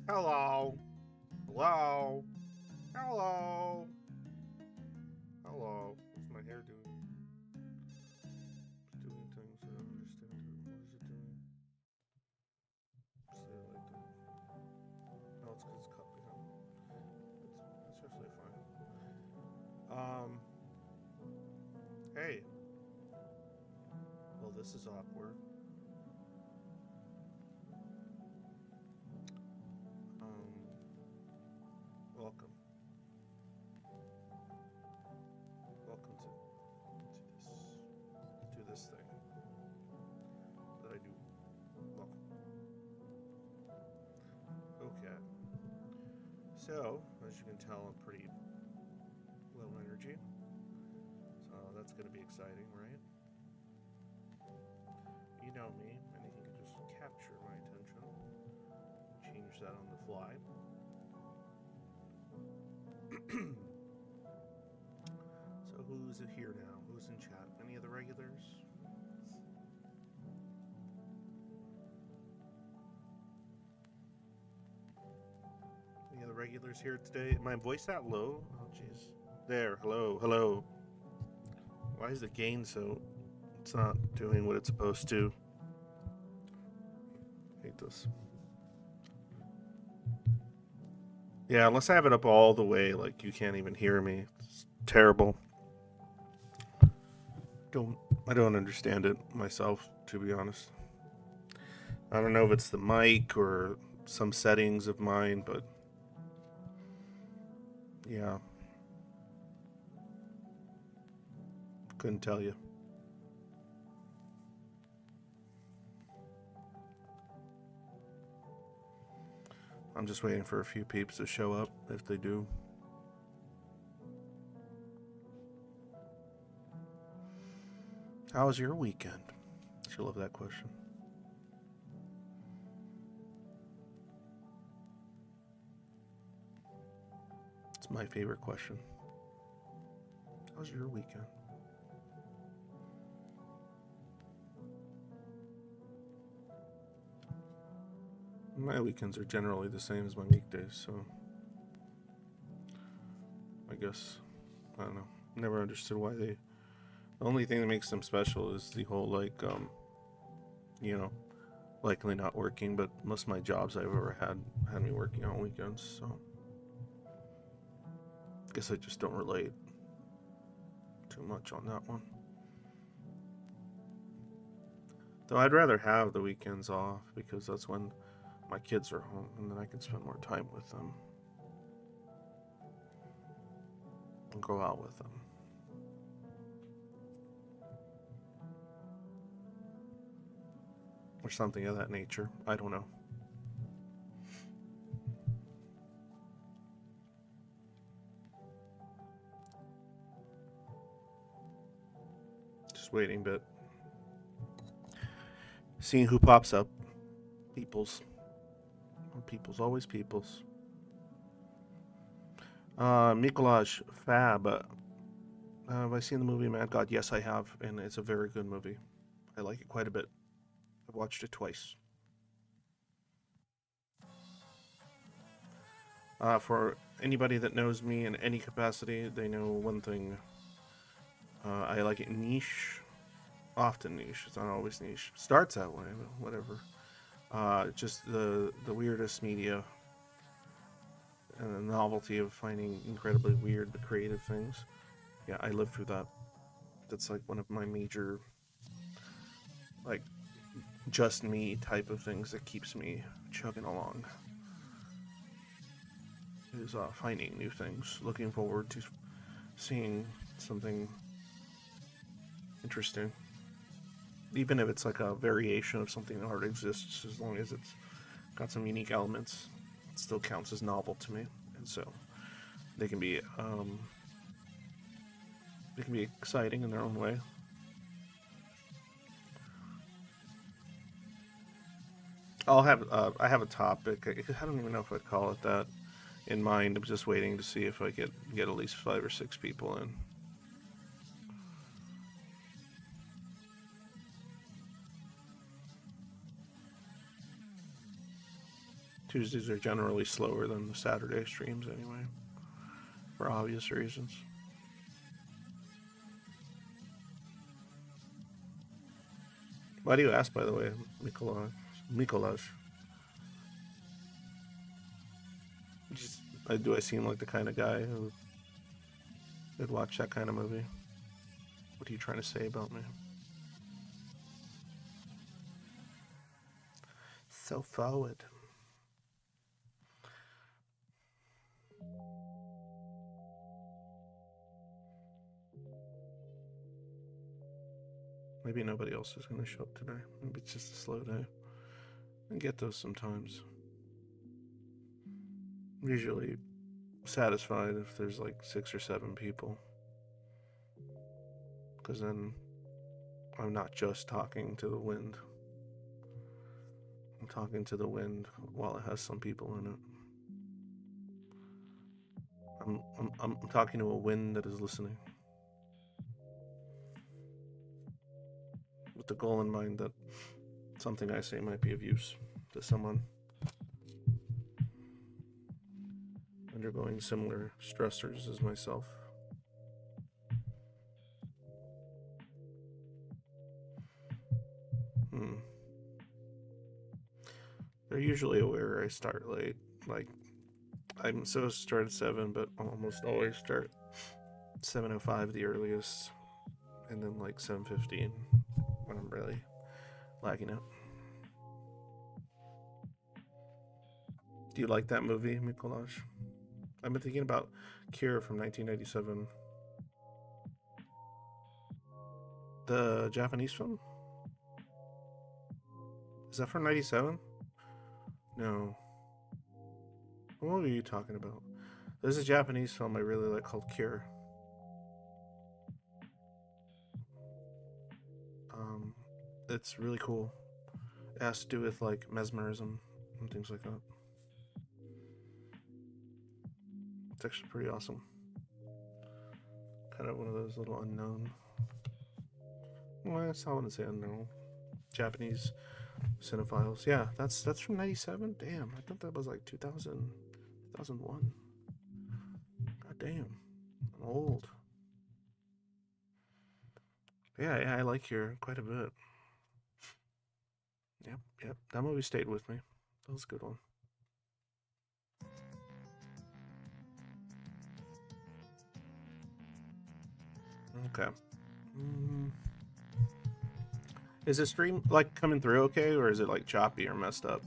Hello. Hello. Hello. Hello. What's my hair doing? It's doing things I don't understand. What is it doing? Say it like that. No, it's because it's cut behind. It's actually fine. Hey. Well, this is awkward. Um, welcome. Welcome to this thing that I do. Welcome. Okay. So, as you can tell, I'm pretty low energy. So that's going to be exciting, right? You know me, anything can just capture my attention. Change that on the fly. So who's here now? Who's in chat? Any of the regulars? Any of the regulars here today? My voice that low? Oh jeez. There. Hello. Hello. Why is the gain so? It's not doing what it's supposed to. Hate this. Yeah, unless I have it up all the way, like you can't even hear me. It's terrible. Don't I don't understand it myself, to be honest. I don't know if it's the mic or some settings of mine, but yeah, couldn't tell you. I'm just waiting for a few peeps to show up if they do. How was your weekend? She love that question. It's my favorite question. How was your weekend? My weekends are generally the same as my weekdays, so I guess I don't know. Never understood why they. The only thing that makes them special is the whole you know, likely not working. But most of my jobs I've ever had me working on weekends, so I guess I just don't relate too much on that one. Though I'd rather have the weekends off because that's when my kids are home and then I can spend more time with them and go out with them. Or something of that nature. I don't know. Just waiting, but seeing who pops up. Peoples. Peoples, always peoples. Mikolaj Fab. Have I seen the movie Mad God? Yes, I have, and it's a very good movie. I like it quite a bit. I've watched it twice. For anybody that knows me in any capacity, they know one thing. I like it niche, often niche. It's not always niche. Starts that way, but whatever. Just the weirdest media and the novelty of finding incredibly weird but creative things. Yeah, I live through that. That's like one of my major, like, just me type of things that keeps me chugging along. Is finding new things, looking forward to seeing something interesting, even if it's like a variation of something that already exists. As long as it's got some unique elements, it still counts as novel to me, and so they can be exciting in their own way. I have a topic. I don't even know if I'd call it that in mind. I'm just waiting to see if I get at least 5 or 6 people in. Tuesdays are generally slower than the Saturday streams anyway, for obvious reasons. Why do you ask, by the way, Mikolas? Do I seem like the kind of guy who would watch that kind of movie? What are you trying to say about me? So forward. Maybe nobody else is going to show up today. Maybe it's just a slow day. I get those sometimes. I'm usually satisfied if there's like 6 or 7 people, because then I'm not just talking to the wind. I'm talking to the wind while it has some people in it. I'm talking to a wind that is listening, with the goal in mind that something I say might be of use to someone undergoing similar stressors as myself. They're usually aware I start late. Like, I'm supposed to start at 7, but almost always start 7:05 the earliest, and then like 7:15 when I'm really lagging out. Do you like that movie, Mikolas? I've been thinking about Cure from 1997. The Japanese film? Is that from 97? No. What movie are you talking about? There's a Japanese film I really like called Cure. It's really cool. It has to do with like mesmerism and things like that. It's actually pretty awesome. Kind of one of those little unknown. Well, I wouldn't say unknown. Japanese cinephiles. Yeah, that's from 97. Damn, I thought that was like 2000, 2001. God damn, I'm old. Yeah, I like Cure quite a bit. Yep, that movie stayed with me. That was a good one. Okay. Is the stream like coming through okay, or is it like choppy or messed up?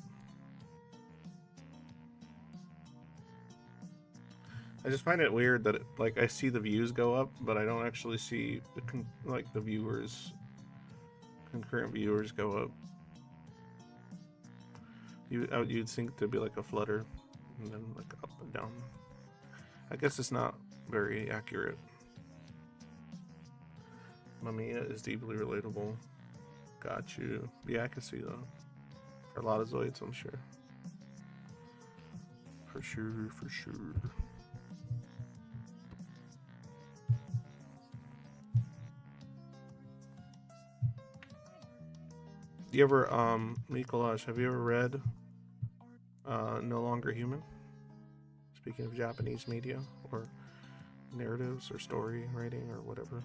I just find it weird that like I see the views go up, but I don't actually see the viewers, concurrent viewers go up. You'd think there'd be like a flutter, and then like up and down. I guess it's not very accurate. Mamiya is deeply relatable. Got you. Yeah, I can see that. For a lot of Zoids, I'm sure. For sure. Do you ever, Mikolas, have you ever read No Longer Human? Speaking of Japanese media, or narratives, or story writing, or whatever.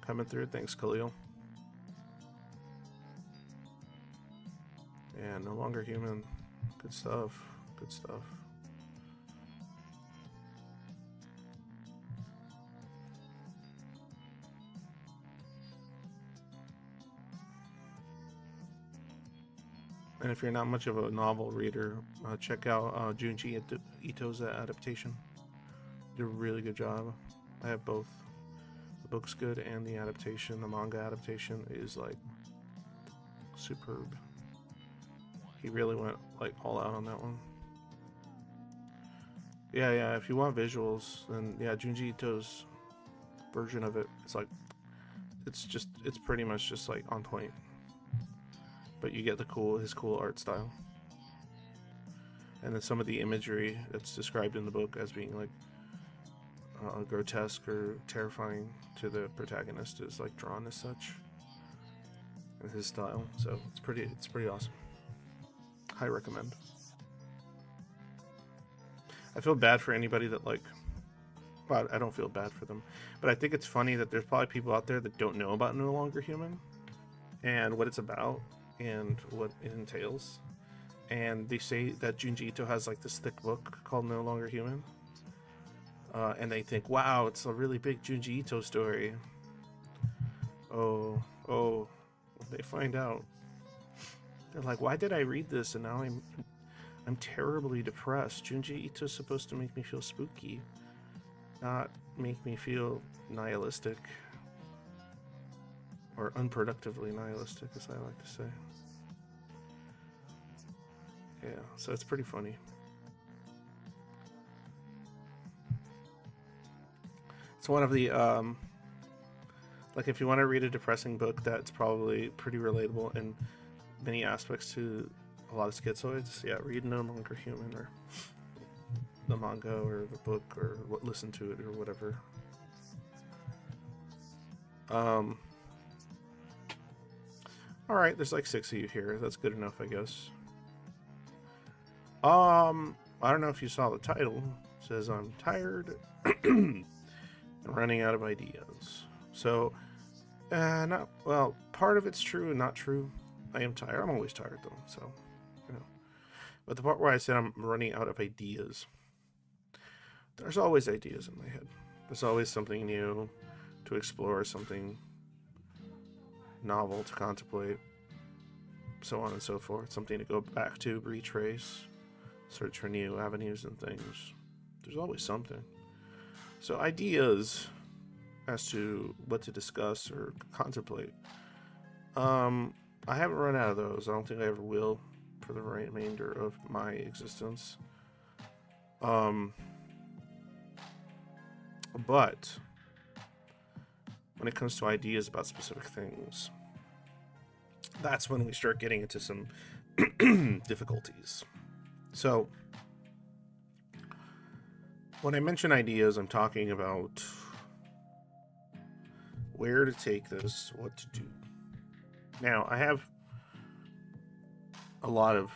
Coming through, thanks, Khalil. Yeah, No Longer Human. Good stuff. And if you're not much of a novel reader, check out Junji Ito's adaptation. Did a really good job. I have both. The book's good and the adaptation, the manga adaptation, is like superb. He really went like all out on that one. Yeah, if you want visuals, then yeah, Junji Ito's version of it, it's like, it's pretty much just like on point. But you get his cool art style. And then some of the imagery that's described in the book as being like grotesque or terrifying to the protagonist is like drawn as such in his style. So it's pretty awesome. High recommend. I feel bad for anybody that like. Well, I don't feel bad for them, but I think it's funny that there's probably people out there that don't know about No Longer Human and what it's about and what it entails. And they say that Junji Ito has like this thick book called No Longer Human, and they think, "Wow, it's a really big Junji Ito story." Oh, they find out. They're like, "Why did I read this? And now I'm terribly depressed. Junji Ito's supposed to make me feel spooky, not make me feel nihilistic or unproductively nihilistic, as I like to say." Yeah, so it's pretty funny. It's one of the like if you want to read a depressing book that's probably pretty relatable in many aspects to a lot of schizoids, yeah, read No Longer Human or the manga or the book or listen to it or whatever. All right, there's like 6 of you here. That's good enough, I guess. I don't know if you saw the title. It says I'm tired and running out of ideas. So, not well. Part of it's true and not true. I am tired. I'm always tired though. So, you know. But the part where I said I'm running out of ideas, there's always ideas in my head. There's always something new to explore, something novel to contemplate, so on and so forth. Something to go back to, retrace, search for new avenues and things. There's always something. So ideas as to what to discuss or contemplate. I haven't run out of those. I don't think I ever will for the remainder of my existence. But when it comes to ideas about specific things, that's when we start getting into some difficulties. So, when I mention ideas, I'm talking about where to take this, what to do. Now, I have a lot of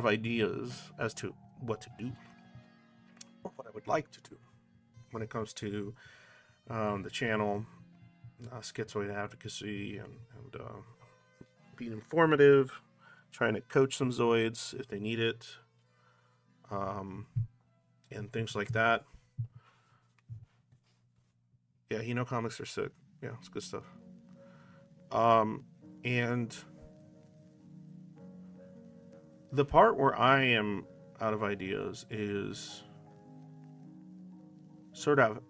ideas as to what to do, or what I would like to do when it comes to the channel, schizoid advocacy, and being informative, trying to coach some Zoids if they need it, and things like that. Yeah, comics are sick. Yeah, it's good stuff. And the part where I am out of ideas is sort of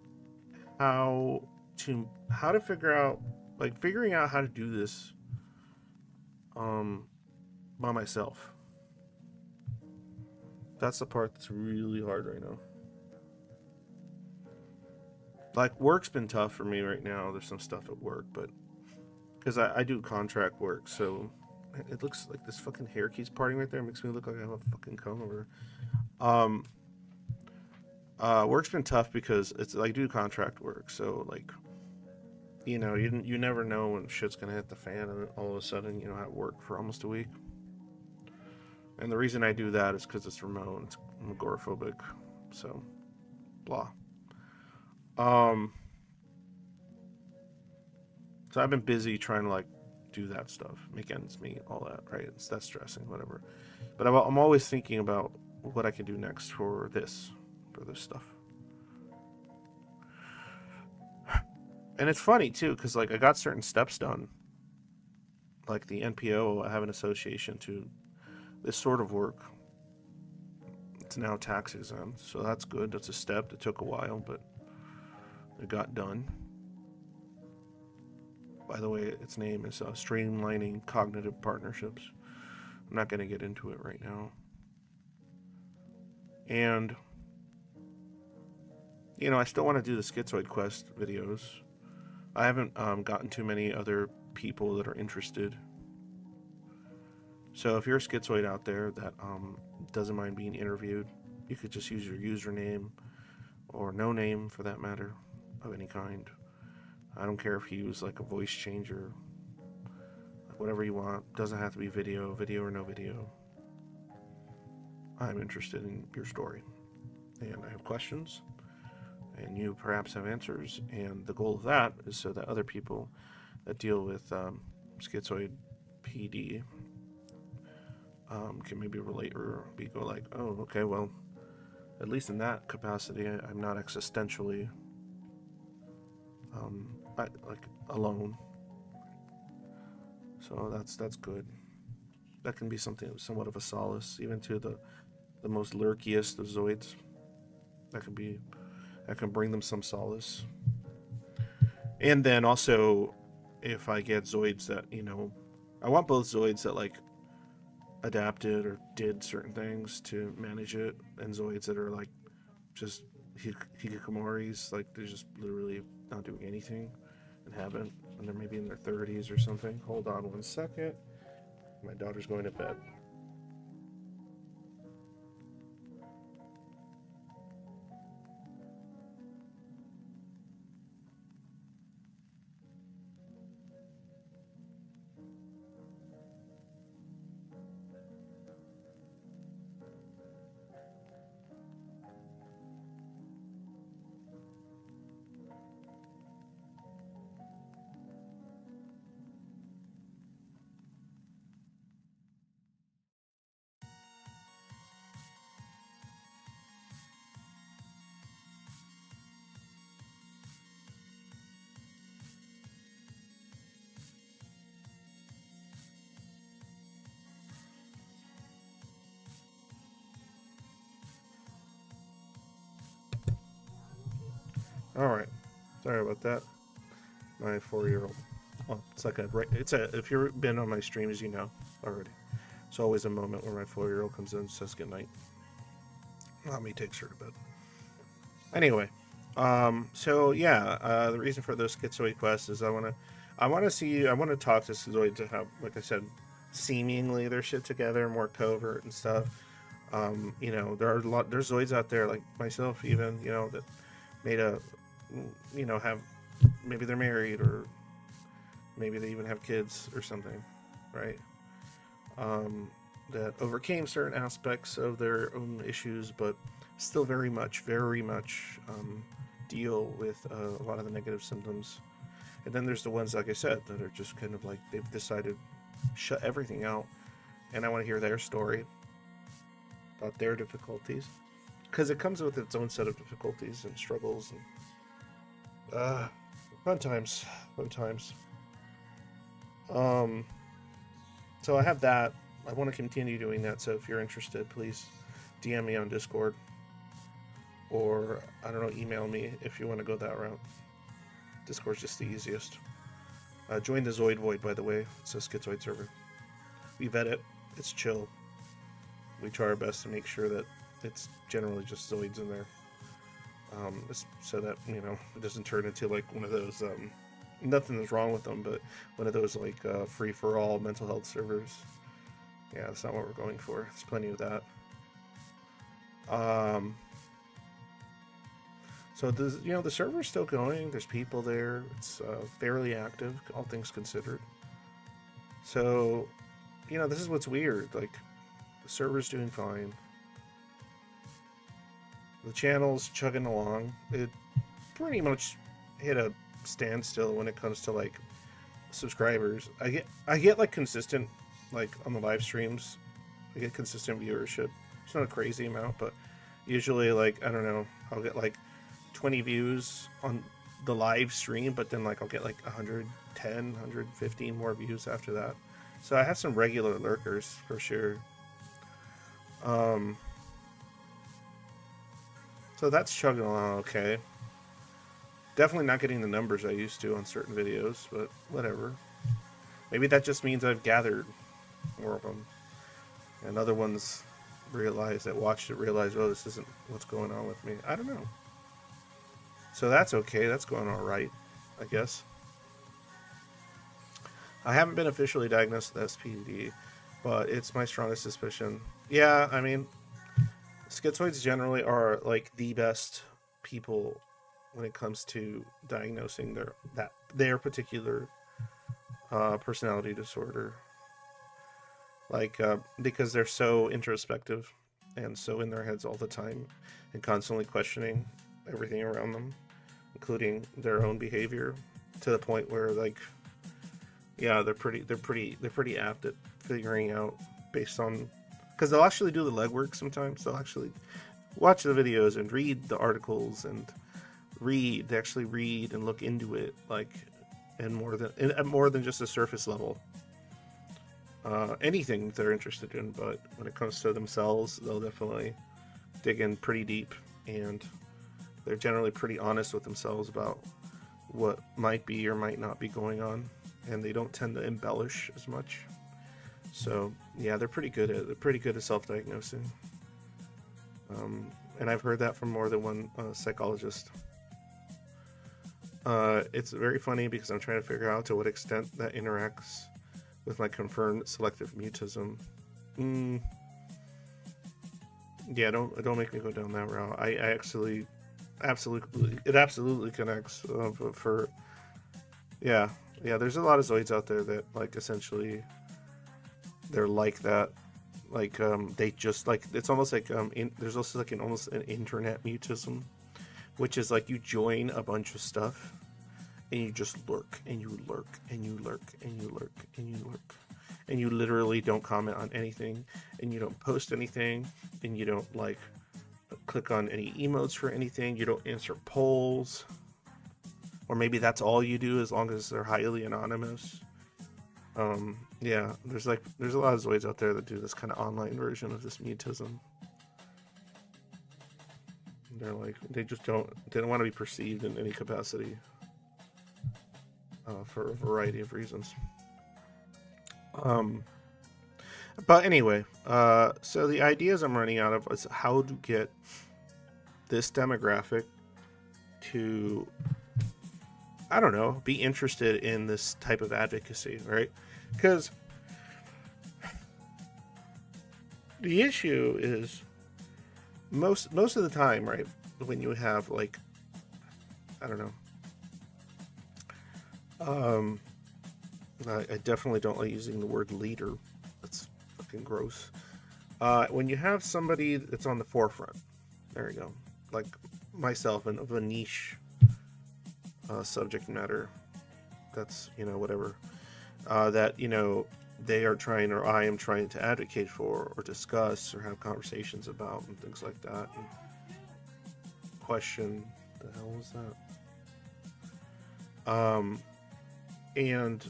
how to figuring out how to do this by myself. That's the part that's really hard right now. Like, work's been tough for me right now. There's some stuff at work, but because I do contract work, so it looks like this fucking hair keeps parting right there. It makes me look like I have a fucking comb over. Work's been tough because it's like I do contract work, so like, you never know when shit's gonna hit the fan, and all of a sudden, at work for almost a week. And the reason I do that is because it's remote. I'm agoraphobic, so blah. So I've been busy trying to like do that stuff, make ends meet, all that, right? That's stressing, whatever. But I'm always thinking about what I can do next for this stuff. And it's funny too, because like I got certain steps done, like the NPO. I have an association to this sort of work. It's now tax exempt, so that's good. That's a step that took a while, but it got done. By the way, its name is Streamlining Cognitive Partnerships. I'm not going to get into it right now. And, I still want to do the Schizoid Quest videos. I haven't gotten too many other people that are interested. So if you're a schizoid out there that doesn't mind being interviewed, you could just use your username, or no name for that matter, of any kind. I don't care if you use like a voice changer, like whatever you want. Doesn't have to be video or no video. I'm interested in your story. and I have questions, and you perhaps have answers. And the goal of that is so that other people that deal with schizoid PD can maybe relate or be go like, oh, okay, well, at least in that capacity, I'm not existentially like alone. So that's good. That can be something somewhat of a solace, even to the most lurkiest of zoids. That can be that can bring them some solace. And then also, if I get zoids that I want both zoids that like adapted or did certain things to manage it, and zoids that are like just hikikomoris, like they're just literally not doing anything and haven't, and they're maybe in their 30s or something. Hold on 1 second. My daughter's going to bed. All right. Sorry about that. My 4-year-old. Well, it's like if you've been on my streams, you know already. It's always a moment where my 4-year-old comes in and says goodnight. Mommy takes her to bed. Anyway, so yeah, the reason for those schizoid quests is I want to talk to schizoids to have, like I said, seemingly their shit together, more covert and stuff. There's zoids out there like myself, even that made have maybe they're married or maybe they even have kids or something, right? That overcame certain aspects of their own issues, but still very much deal with a lot of the negative symptoms. And then there's the ones, like I said, that are just kind of like they've decided shut everything out, and I want to hear their story about their difficulties, because it comes with its own set of difficulties and struggles and fun times. So I have that. I want to continue doing that. So if you're interested, please DM me on Discord, or I don't know, email me if you want to go that route. Discord's just the easiest. Join the Zoid Void, by the way. It's a schizoid server. We vet it. It's chill. We try our best to make sure that it's generally just Zoids in there. So that, it doesn't turn into like one of those, nothing is wrong with them, but one of those like free-for-all mental health servers. Yeah, that's not what we're going for. There's plenty of that. So the server's still going. There's people there. It's fairly active, all things considered. So, this is what's weird. Like, the server's doing fine. The channel's chugging along. It pretty much hit a standstill when it comes to like subscribers. I get like consistent, like on the live streams, I get consistent viewership. It's not a crazy amount, but usually like I don't know, I'll get like 20 views on the live stream, but then like I'll get like 110, 115 more views after that. So I have some regular lurkers for sure. So that's chugging along okay. Definitely not getting the numbers I used to on certain videos, but whatever. Maybe that just means I've gathered more of them. And other ones watched it, realized, oh, this isn't what's going on with me. I don't know. So that's okay. That's going all right, I guess. I haven't been officially diagnosed with SPD, but it's my strongest suspicion. Yeah, I mean, schizoids generally are like the best people when it comes to diagnosing their particular personality disorder. Like because they're so introspective and so in their heads all the time, and constantly questioning everything around them, including their own behavior, to the point where, like, yeah, they're pretty apt at figuring out based on, because they'll actually do the legwork sometimes. They'll actually watch the videos and read the articles and actually read and look into it, like, and more than just a surface level. Anything they're interested in, but when it comes to themselves, they'll definitely dig in pretty deep, and they're generally pretty honest with themselves about what might be or might not be going on, and they don't tend to embellish as much. So yeah, they're pretty good at self-diagnosing, and I've heard that from more than one psychologist. It's very funny because I'm trying to figure out to what extent that interacts with my confirmed selective mutism. Yeah, don't make me go down that route. I actually, it absolutely connects. For yeah, there's a lot of Zoids out there that, like, essentially they're like that. Like, they just, like, it's almost like there's also like almost an internet mutism, which is like you join a bunch of stuff and you just lurk and you lurk and you lurk and you lurk and you lurk, and you literally don't comment on anything, and you don't post anything, and you don't, like, click on any emotes for anything, you don't answer polls, or maybe that's all you do as long as they're highly anonymous. Yeah, there's a lot of Zoids out there that do this kind of online version of this mutism. They're like, they don't want to be perceived in any capacity, for a variety of reasons. But anyway, so the ideas I'm running out of is how to get this demographic to, I don't know, be interested in this type of advocacy, right? Because the issue is most of the time, right, when you have, like, I don't know, I definitely don't like using the word leader. That's fucking gross. When you have somebody that's on the forefront, there you go, like myself, and of a niche subject matter, that's, whatever, that, they are trying, or I am trying to advocate for, or discuss, or have conversations about, and things like that. And question, the hell was that? And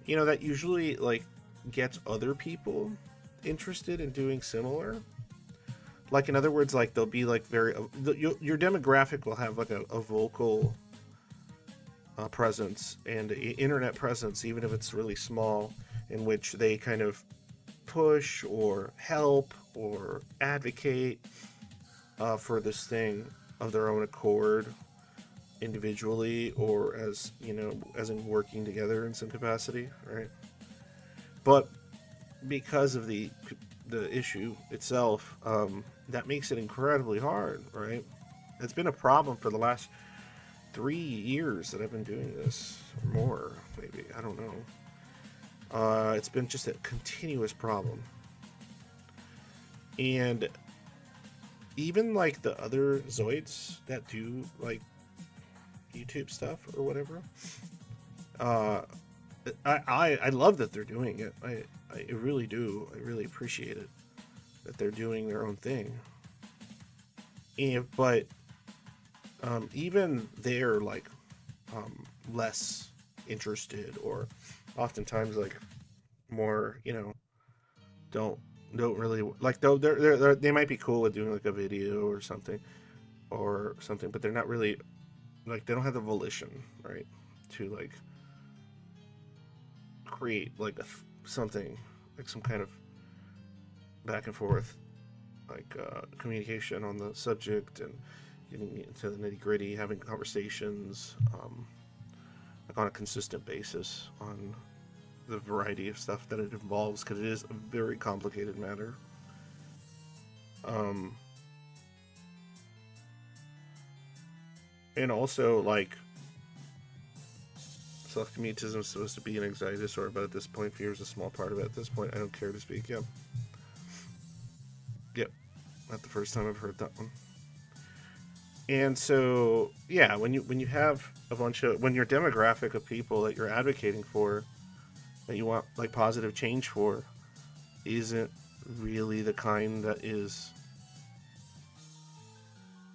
that usually, like, gets other people interested in doing similar. Like, in other words, like, they'll be, like, your demographic will have, like, a vocal presence and internet presence, even if it's really small, in which they kind of push or help or advocate for this thing of their own accord, individually, or as in working together in some capacity, right? But because of the issue itself, that makes it incredibly hard, right? It's been a problem for the last 3 years that I've been doing this, or more, maybe, I don't know. It's been just a continuous problem. And even, like, the other Zoids that do, like, YouTube stuff or whatever, I love that they're doing it. I really do. I really appreciate it that they're doing their own thing. But even they're, like, less interested, or oftentimes, like, more, don't really, like, though they might be cool with doing, like, a video or something, but they're not really, like, they don't have the volition, right, to, like, create, like, something, like, some kind of back and forth, like, communication on the subject, and getting into the nitty gritty, having conversations, like, on a consistent basis on the variety of stuff that it involves, because it is a very complicated matter. And also, like, self-commutism is supposed to be an anxiety disorder, but at this point, fear is a small part of it. At this point, I don't care to speak. Yeah. Yep, not the first time I've heard that one. And so, yeah, when you have a bunch of when your demographic of people that you're advocating for, that you want like positive change for, isn't really the kind that is,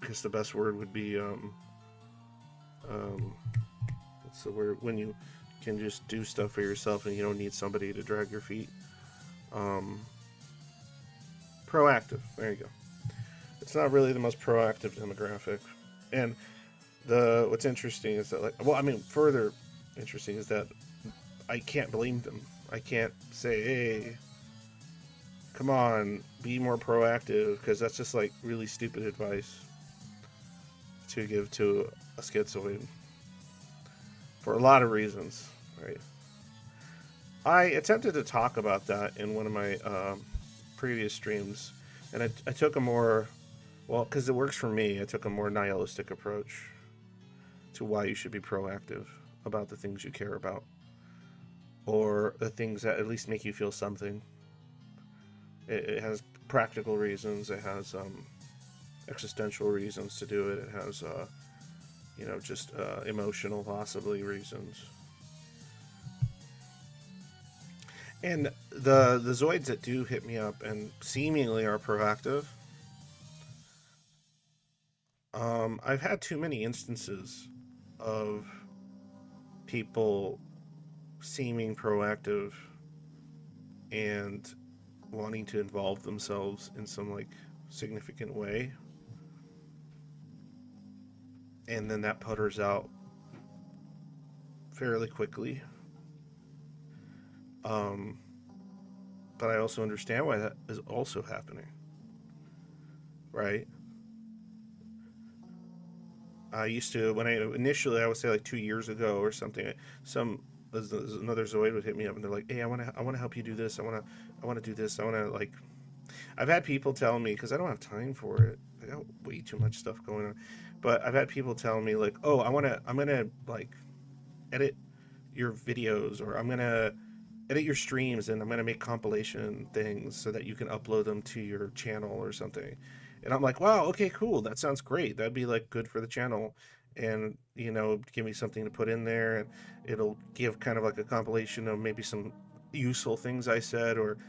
I guess the best word would be um what's the word, when you can just do stuff for yourself and you don't need somebody to drag your feet. Um, Proactive. There you go. It's not really the most proactive demographic, and the what's interesting is that, like, well, I mean, further interesting is that I can't blame them. I can't say, hey, come on, be more proactive, because that's just like really stupid advice to give to a schizoid for a lot of reasons, right? I attempted to talk about that in one of my previous streams, and I took a more, well, because it works for me, I took a more nihilistic approach to why you should be proactive about the things you care about, or the things that at least make you feel something. It has practical reasons, it has existential reasons to do it, it has, just emotional, possibly, reasons. And the Zoids that do hit me up and seemingly are proactive, I've had too many instances of people seeming proactive and wanting to involve themselves in some like significant way, and then that putters out fairly quickly. Um, but I also understand why that is also happening, right? I used to, when I initially, I would say like 2 years ago or something, some another Zoid would hit me up and they're like, "Hey, I want to help you do this. I want to do this. I want to like." I've had people tell me, because I don't have time for it. I got way too much stuff going on, but I've had people tell me like, "Oh, I'm gonna like edit your videos, or I'm gonna edit your streams, and I'm gonna make compilation things so that you can upload them to your channel or something." And I'm like, wow, okay, cool. That sounds great. That'd be like good for the channel. And, give me something to put in there, and it'll give kind of like a compilation of maybe some useful things I said, or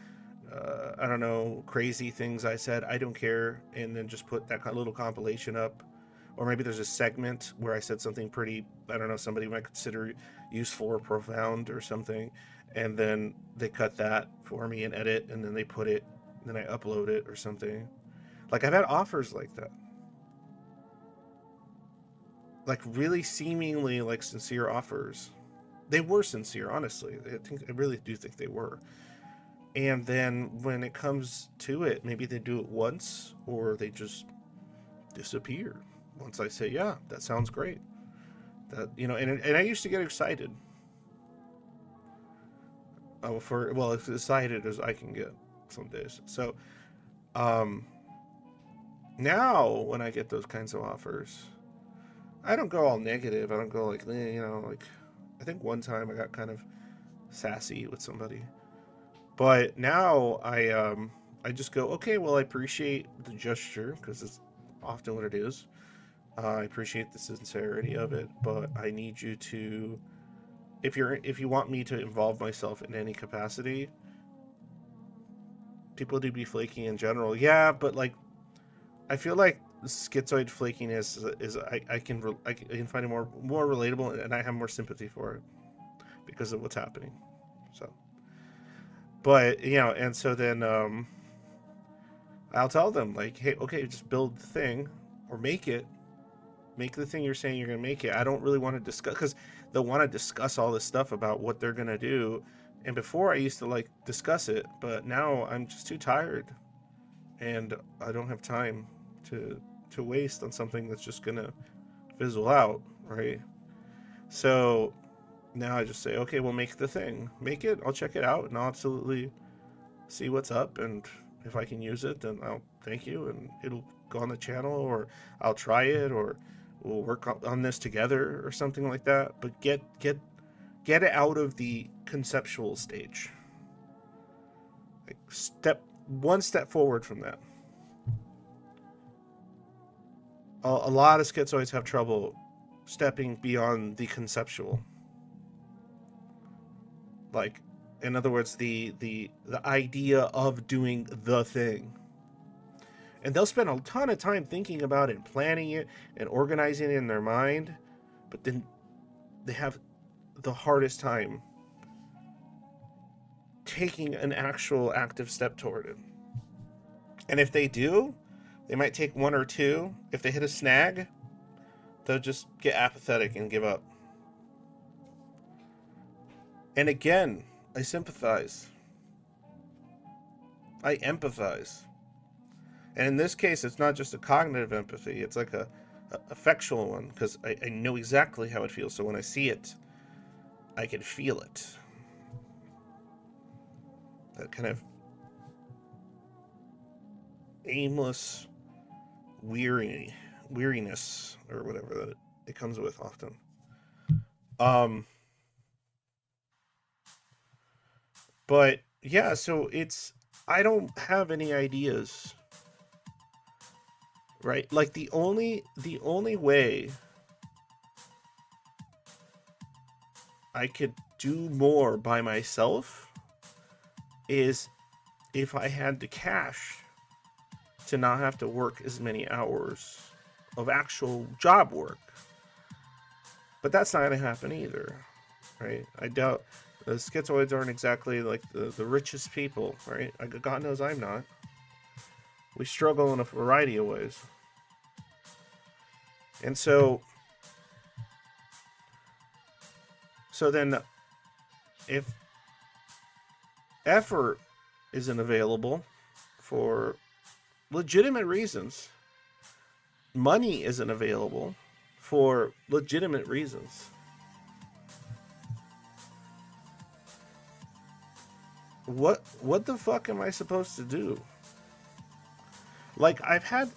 I don't know, crazy things I said. I don't care. And then just put that little compilation up. Or maybe there's a segment where I said something pretty, I don't know, somebody might consider useful or profound or something. And then they cut that for me and edit, and then they put it, and then I upload it or something. Like, I've had offers like that. Like, really seemingly like sincere offers. They were sincere, honestly. I really do think they were. And then when it comes to it, maybe they do it once, or they just disappear. Once I say, yeah, that sounds great. And I used to get excited. As excited as I can get some days. So, um, now when I get those kinds of offers, I don't go all negative. I don't go like, like, I think one time I got kind of sassy with somebody. But now I just go, okay, well, I appreciate the gesture, because it's often what it is. I appreciate the sincerity of it, but I need you to, if you want me to involve myself in any capacity, people do be flaky in general. Yeah, but like, I feel like schizoid flakiness is I can find it more relatable, and I have more sympathy for it because of what's happening. So, but and so then I'll tell them like, hey, okay, just build the thing, or make the thing you're saying you're gonna make it. I don't really want to discuss, because they'll want to discuss all this stuff about what they're gonna do, and before I used to like discuss it, but now I'm just too tired, and I don't have time to waste on something that's just gonna fizzle out, right? So now I just say, okay, well, make the thing, make it. I'll check it out, and I'll absolutely see what's up, and if I can use it, then I'll thank you, and it'll go on the channel, or I'll try it, or we'll work on this together, or something like that. But get it out of the conceptual stage. Like, one step forward from that. A lot of schizoids have trouble stepping beyond the conceptual. Like, in other words, the idea of doing the thing. And they'll spend a ton of time thinking about it and planning it and organizing it in their mind, but then they have the hardest time taking an actual active step toward it. And if they do, they might take one or two. If they hit a snag, they'll just get apathetic and give up. And again, I sympathize. I empathize. And in this case, it's not just a cognitive empathy. It's like a affectual one, because I know exactly how it feels. So when I see it, I can feel it. That kind of aimless weariness, or whatever that it comes with often. But yeah, so I don't have any ideas, right? Like the only way I could do more by myself is if I had the cash to not have to work as many hours of actual job work. But that's not going to happen either, right? I doubt the schizoids aren't exactly like the richest people, right? God knows I'm not. We struggle in a variety of ways. And so then if effort isn't available for legitimate reasons, money isn't available for legitimate reasons, what the fuck am I supposed to do? Like and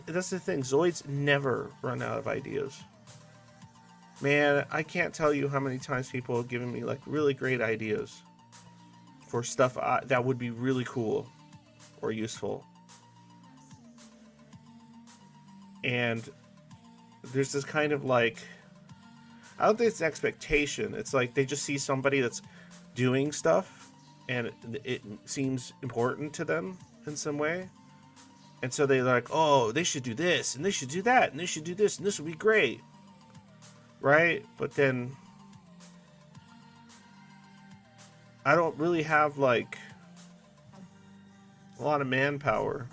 that's the thing, Zoids never run out of ideas. Man, I can't tell you how many times people have given me like really great ideas for stuff that would be really cool or useful. And there's this kind of like, I don't think it's expectation. It's like they just see somebody that's doing stuff and it seems important to them in some way. And so they're like, oh, they should do this and they should do that and they should do this and this would be great. Right? But then I don't really have like a lot of manpower.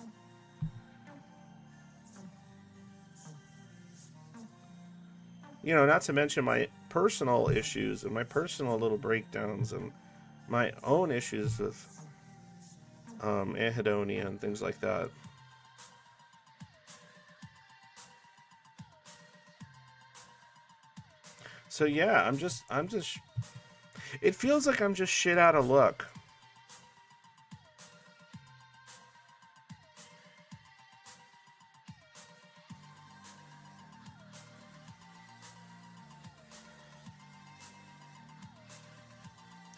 You know, not to mention my personal issues and my personal little breakdowns and my own issues with anhedonia and things like that. So yeah, I'm just it feels like I'm just shit out of luck.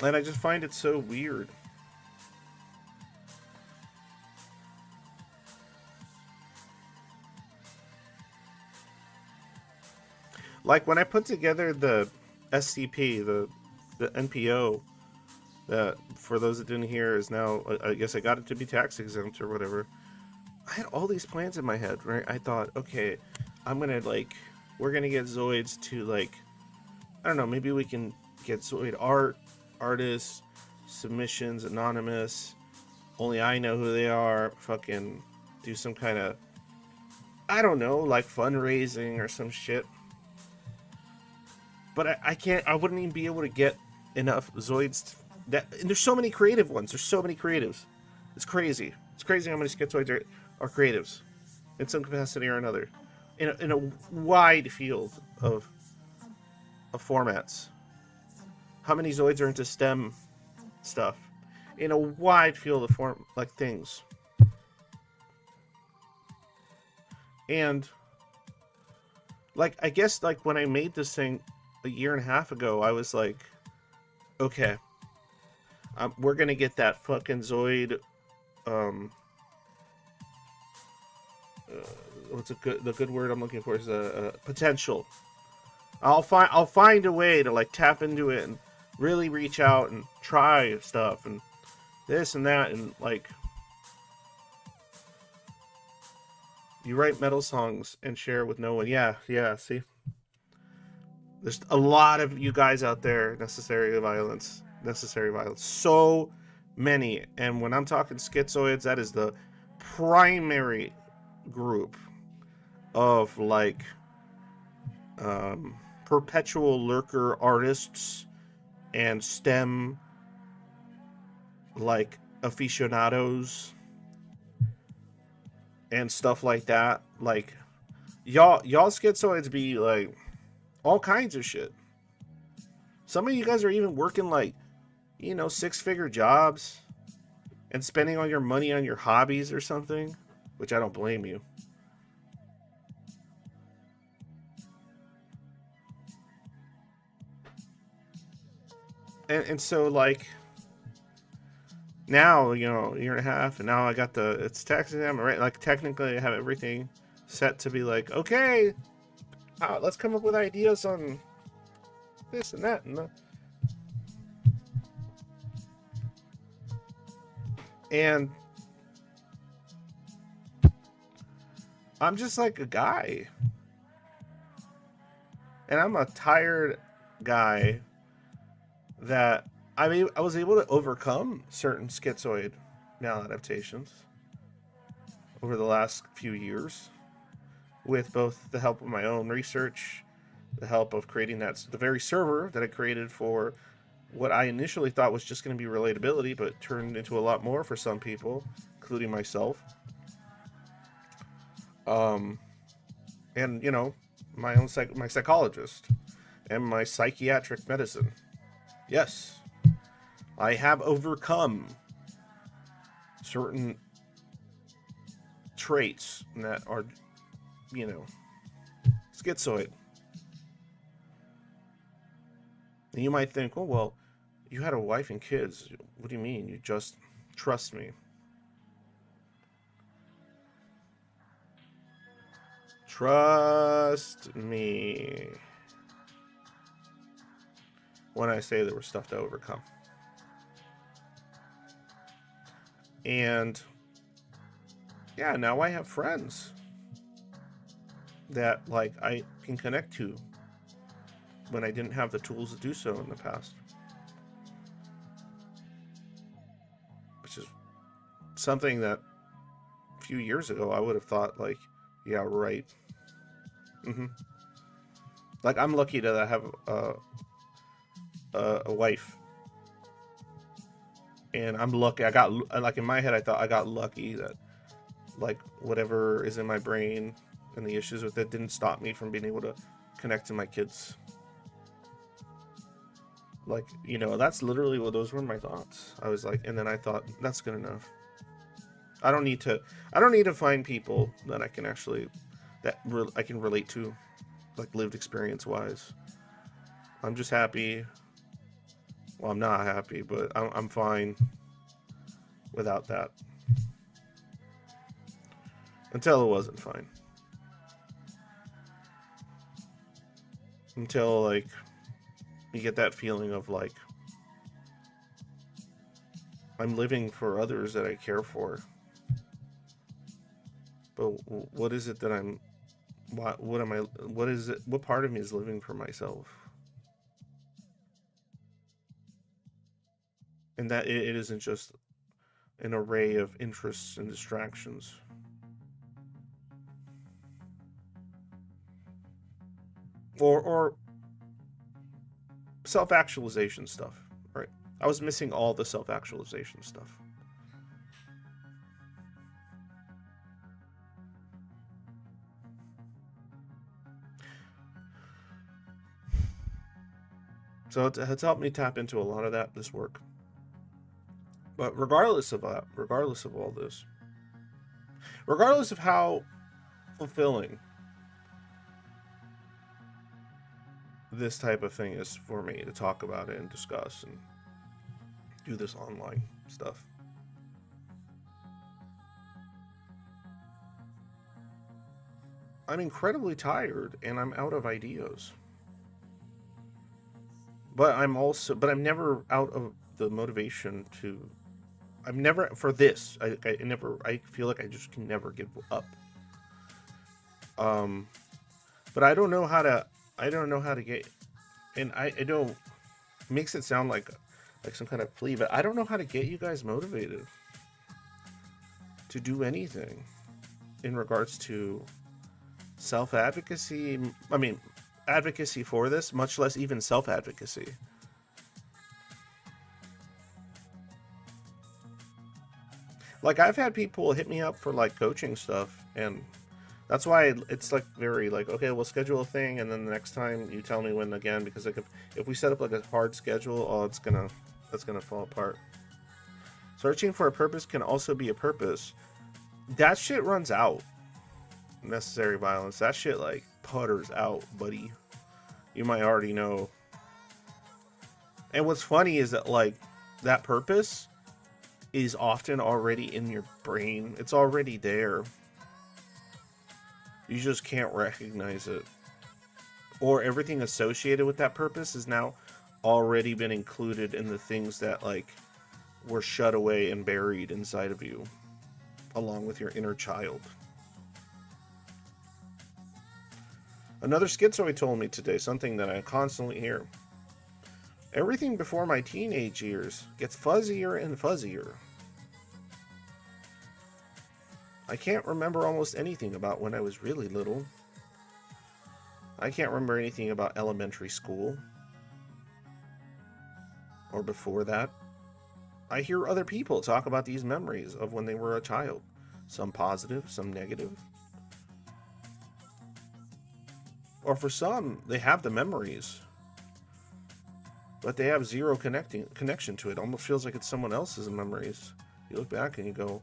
And I just find it so weird. Like when I put together the SCP, the NPO, that for those that didn't hear is now, I guess I got it to be tax exempt or whatever. I had all these plans in my head, right? I thought, okay, we're gonna get Zoids to like, I don't know, maybe we can get Zoid artists, submissions, anonymous, only I know who they are, fucking do some kind of, I don't know, like fundraising or some shit. But I wouldn't even be able to get enough Zoids. And there's so many creative ones. There's so many creatives. It's crazy. It's crazy how many schizoids are creatives in some capacity or another. In a wide field of formats. How many Zoids are into STEM stuff? In a wide field of things. And like, I guess like when I made this thing a year and a half ago, I was like, okay, we're gonna get that fucking Zoid what's the good word I'm looking for is potential. I'll find a way to like tap into it and really reach out and try stuff and this and that, and like, you write metal songs and share with no one. Yeah, see, there's a lot of you guys out there. Necessary violence, so many. And when I'm talking schizoids, that is the primary group of like perpetual lurker artists and STEM like aficionados and stuff like that. Like, y'all schizoids be like all kinds of shit. Some of you guys are even working like, 6-figure jobs and spending all your money on your hobbies or something, which I don't blame you. And so like now, a year and a half, and now I got it's tax exam, right? Like technically I have everything set to be like, okay, let's come up with ideas on this and that and that. And I'm just like a guy. And I'm a tired guy that I was able to overcome certain schizoid maladaptations over the last few years with both the help of my own research, the help of creating the very server that I created for what I initially thought was just going to be relatability, but turned into a lot more for some people, including myself. And my own my psychologist and my psychiatric medicine. Yes, I have overcome certain traits that are, schizoid. And you might think, oh, well, you had a wife and kids. What do you mean? You just trust me. Trust me when I say there was stuff to overcome. And yeah, now I have friends that like I can connect to when I didn't have the tools to do so in the past. Which is something that a few years ago I would have thought like, yeah, right. Like, I'm lucky to have a wife, and I'm lucky. I got like in my head, I thought I got lucky that like whatever is in my brain and the issues with it didn't stop me from being able to connect to my kids. Like, that's literally what those were my thoughts. I was like, and then I thought that's good enough. I don't need to find people that I can actually I can relate to, like lived experience wise. I'm just happy. Well, I'm not happy, but I'm fine without that. Until it wasn't fine. Until like you get that feeling of like I'm living for others that I care for. But what is it that I'm what am I what is it what part of me is living for myself? And that it isn't just an array of interests and distractions. Or self-actualization stuff, right? I was missing all the self-actualization stuff. So it's helped me tap into a lot of this work. But regardless of that, regardless of all this, regardless of how fulfilling this type of thing is for me to talk about it and discuss and do this online stuff, I'm incredibly tired and I'm out of ideas. But I'm never out of the motivation to. I'm never for this. I never. I feel like I just can never give up. Um, but I don't know how to. I don't know how to get. And I don't. Makes it sound like some kind of plea, but I don't know how to get you guys motivated to do anything in regards to self advocacy. I mean, advocacy for this, much less even self advocacy. Like I've had people hit me up for like coaching stuff, and that's why it's like very like, okay, we'll schedule a thing, and then the next time you tell me when again, because like if we set up like a hard schedule, oh, that's gonna fall apart. Searching for a purpose can also be a purpose. That shit runs out. Necessary violence. That shit like putters out, buddy. You might already know. And what's funny is that like that purpose is often already in your brain. It's already there. You just can't recognize it. Or everything associated with that purpose has now already been included in the things that like were shut away and buried inside of you, along with your inner child. Another schizoid told me today something that I constantly hear. Everything before my teenage years gets fuzzier and fuzzier. I can't remember almost anything about when I was really little. I can't remember anything about elementary school. Or before that. I hear other people talk about these memories of when they were a child. Some positive, some negative. Or for some, they have the memories, but they have zero connection to it. Almost feels like it's someone else's memories. You look back and you go,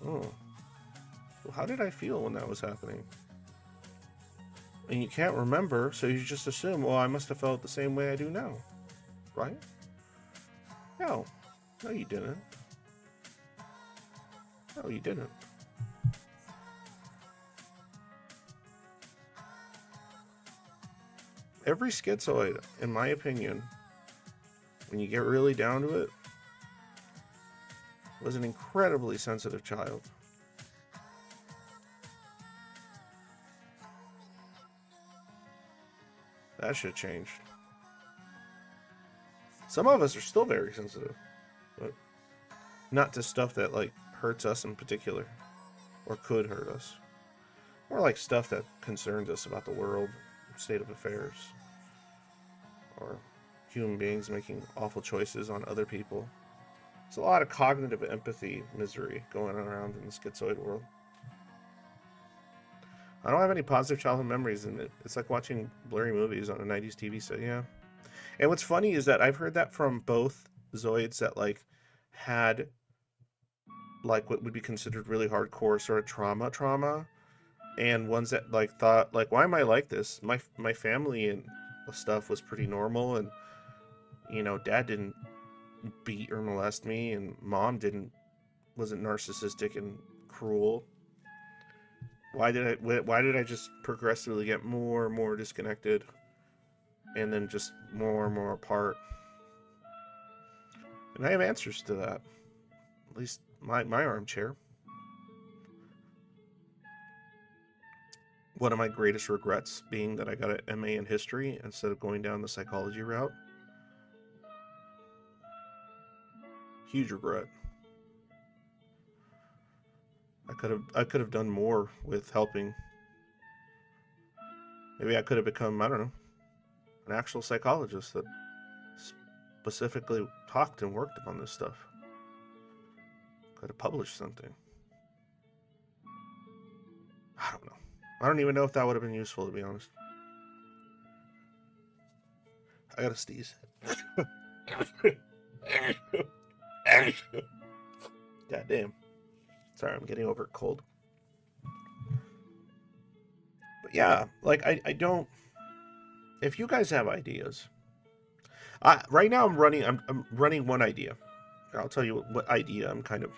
oh, well, how did I feel when that was happening? And you can't remember, so you just assume, well, I must have felt the same way I do now, right? No, you didn't. No, you didn't. Every schizoid, in my opinion, when you get really down to it, was an incredibly sensitive child. That shit changed. Some of us are still very sensitive, but not to stuff that like hurts us in particular, or could hurt us. More like stuff that concerns us about the world, state of affairs, or human beings making awful choices on other people. There's a lot of cognitive empathy misery going around in the schizoid world. I don't have any positive childhood memories in it. It's like watching blurry movies on a 90s TV set, yeah. And what's funny is that I've heard that from both Zoids that like had like what would be considered really hardcore sort of trauma, and ones that like thought like, why am I like this? My family and stuff was pretty normal, and you know, dad didn't beat or molest me, and mom wasn't narcissistic and cruel. Why did I just progressively get more and more disconnected, and then just more and more apart? And I have answers to that. At least my armchair. One of my greatest regrets being that I got an MA in history instead of going down the psychology route. Huge regret. I could have done more with helping. Maybe I could have become, I don't know, an actual psychologist that specifically talked and worked on this stuff. Could have published something. I don't know. I don't even know if that would have been useful, to be honest. I gotta sneeze. God damn. Sorry, I'm getting over a cold. But yeah, like I don't. If you guys have ideas, right now I'm running one idea. I'll tell you what idea I'm kind of.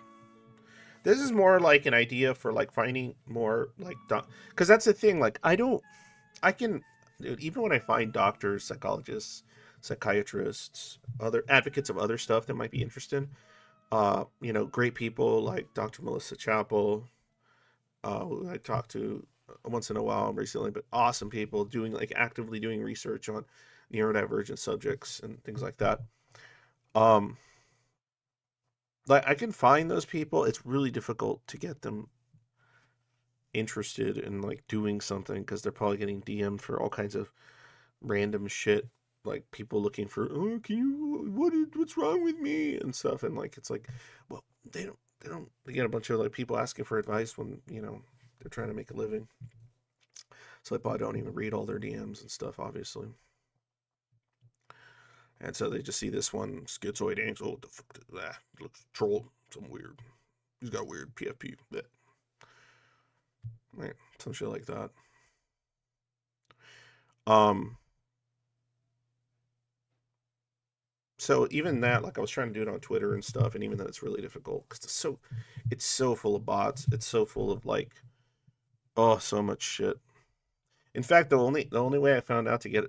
This is more like an idea for like finding more like because that's the thing. Like I don't, I can, dude, even when I find doctors, psychologists, psychiatrists, other advocates of other stuff that might be interested. Great people like Dr. Melissa Chappell, who I talk to once in a while recently, but awesome people doing like actively doing research on neurodivergent subjects and things like that. Um, like I can find those people. It's really difficult to get them interested in like doing something because they're probably getting DM'd for all kinds of random shit, like people looking for, oh, can you, what's wrong with me and stuff, and like it's like, well, they get a bunch of like people asking for advice when they're trying to make a living, so they probably don't even read all their DMs and stuff, obviously, and so they just see this one schizoid angel. What the fuck? Looks troll, some weird. He's got weird PFP, right? Some shit like that. Um, so even that, like I was trying to do it on Twitter and stuff, and even that it's really difficult because it's so full of bots. It's so full of like, oh, so much shit. In fact, the only way I found out to get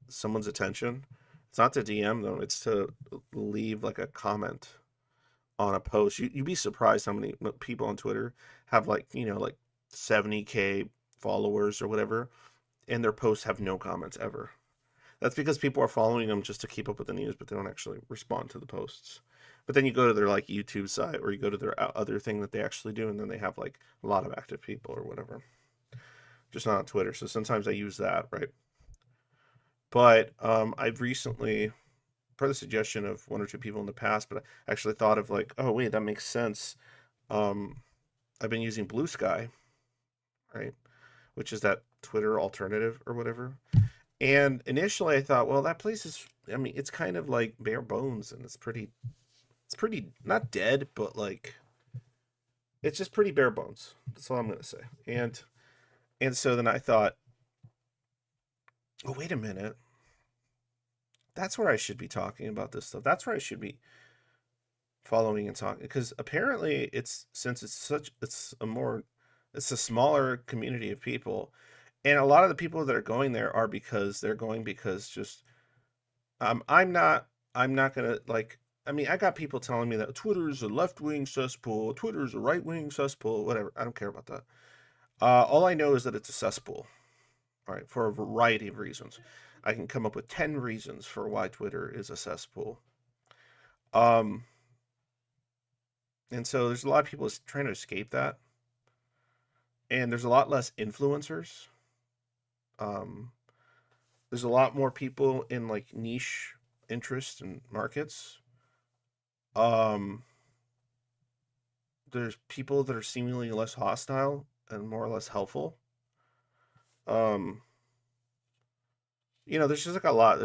someone's attention, it's not to DM them, it's to leave like a comment on a post. You'd be surprised how many people on Twitter have like 70K followers or whatever, and their posts have no comments ever. That's because people are following them just to keep up with the news, but they don't actually respond to the posts. But then you go to their like YouTube site or you go to their other thing that they actually do, and then they have like a lot of active people or whatever. Just not on Twitter. So sometimes I use that, right? But I've recently, per the suggestion of one or two people in the past, but I actually thought of like, oh wait, that makes sense. Um, I've been using Blue Sky, right, which is that Twitter alternative or whatever. And initially, I thought, well, that place is. I mean, it's kind of like bare bones, and it's pretty not dead, but like it's just pretty bare bones. That's all I'm gonna say. And so then I thought, oh wait a minute, that's where I should be talking about this stuff. That's where I should be following and talking because apparently it's since it's a smaller community of people, and a lot of the people that are going there are because they're going because just I'm not. I'm not gonna like. I mean, I got people telling me that Twitter is a left wing cesspool, Twitter is a right wing cesspool, whatever. I don't care about that. All I know is that it's a cesspool. All right, for a variety of reasons. I can come up with 10 reasons for why Twitter is a cesspool. Um, and so there's a lot of people trying to escape that, and there's a lot less influencers. Um, there's a lot more people in like niche interests and markets. Um, there's people that are seemingly less hostile and more or less helpful. Um, there's just like a lot.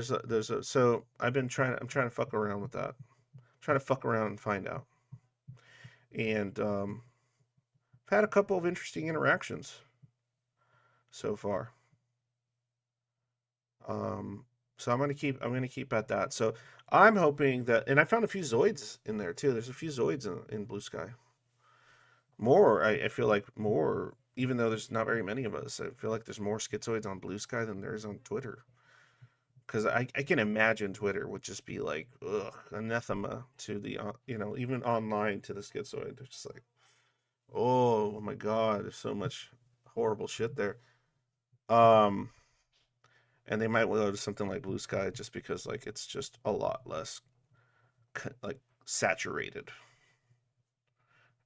So I'm trying to fuck around with that. I'm trying to fuck around and find out. And I've had a couple of interesting interactions so far. Um, so I'm gonna keep at that. So I'm hoping that, and I found a few Zoids in there too. There's a few Zoids in Blue Sky. More, I feel like more, even though there's not very many of us, I feel like there's more schizoids on Blue Sky than there is on Twitter. Because I can imagine Twitter would just be like, ugh, anathema to the, even online to the schizoid. They're just like, oh my God, there's so much horrible shit there. Um, and they might go to something like Blue Sky just because, like, it's just a lot less, like, saturated.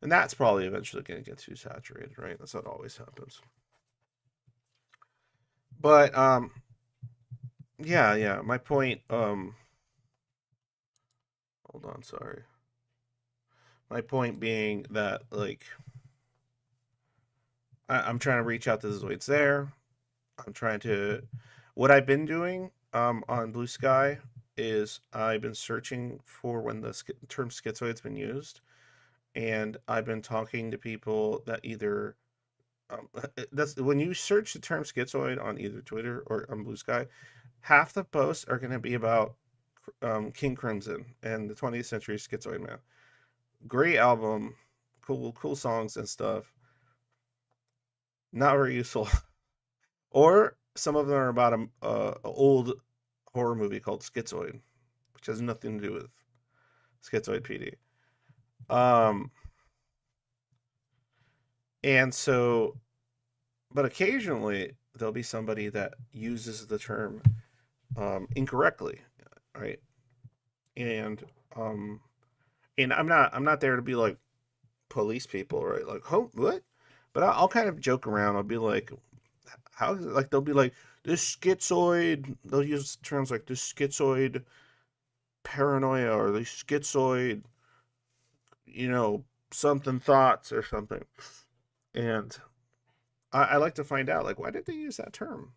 And that's probably eventually going to get too saturated, right? That's what always happens. But yeah, yeah. My point. Hold on, sorry. My point being that like I'm trying to reach out to the Zoids there. I'm trying to. What I've been doing on Blue Sky is I've been searching for when the term schizoid's been used, and I've been talking to people that either that's when you search the term schizoid on either Twitter or on Blue Sky, half the posts are going to be about King Crimson and the 20th Century Schizoid Man. Great album, cool songs and stuff. Not very useful. Or some of them are about a old horror movie called Schizoid, which has nothing to do with Schizoid PD. Um, and so, but occasionally there'll be somebody that uses the term incorrectly, right? And um, and I'm not there to be like police people, right? Like, oh, what? But I'll kind of joke around. I'll be like, how? Like they'll be like this schizoid. They'll use terms like this schizoid paranoia or the schizoid, you know, something thoughts or something. And I like to find out, like, why did they use that term?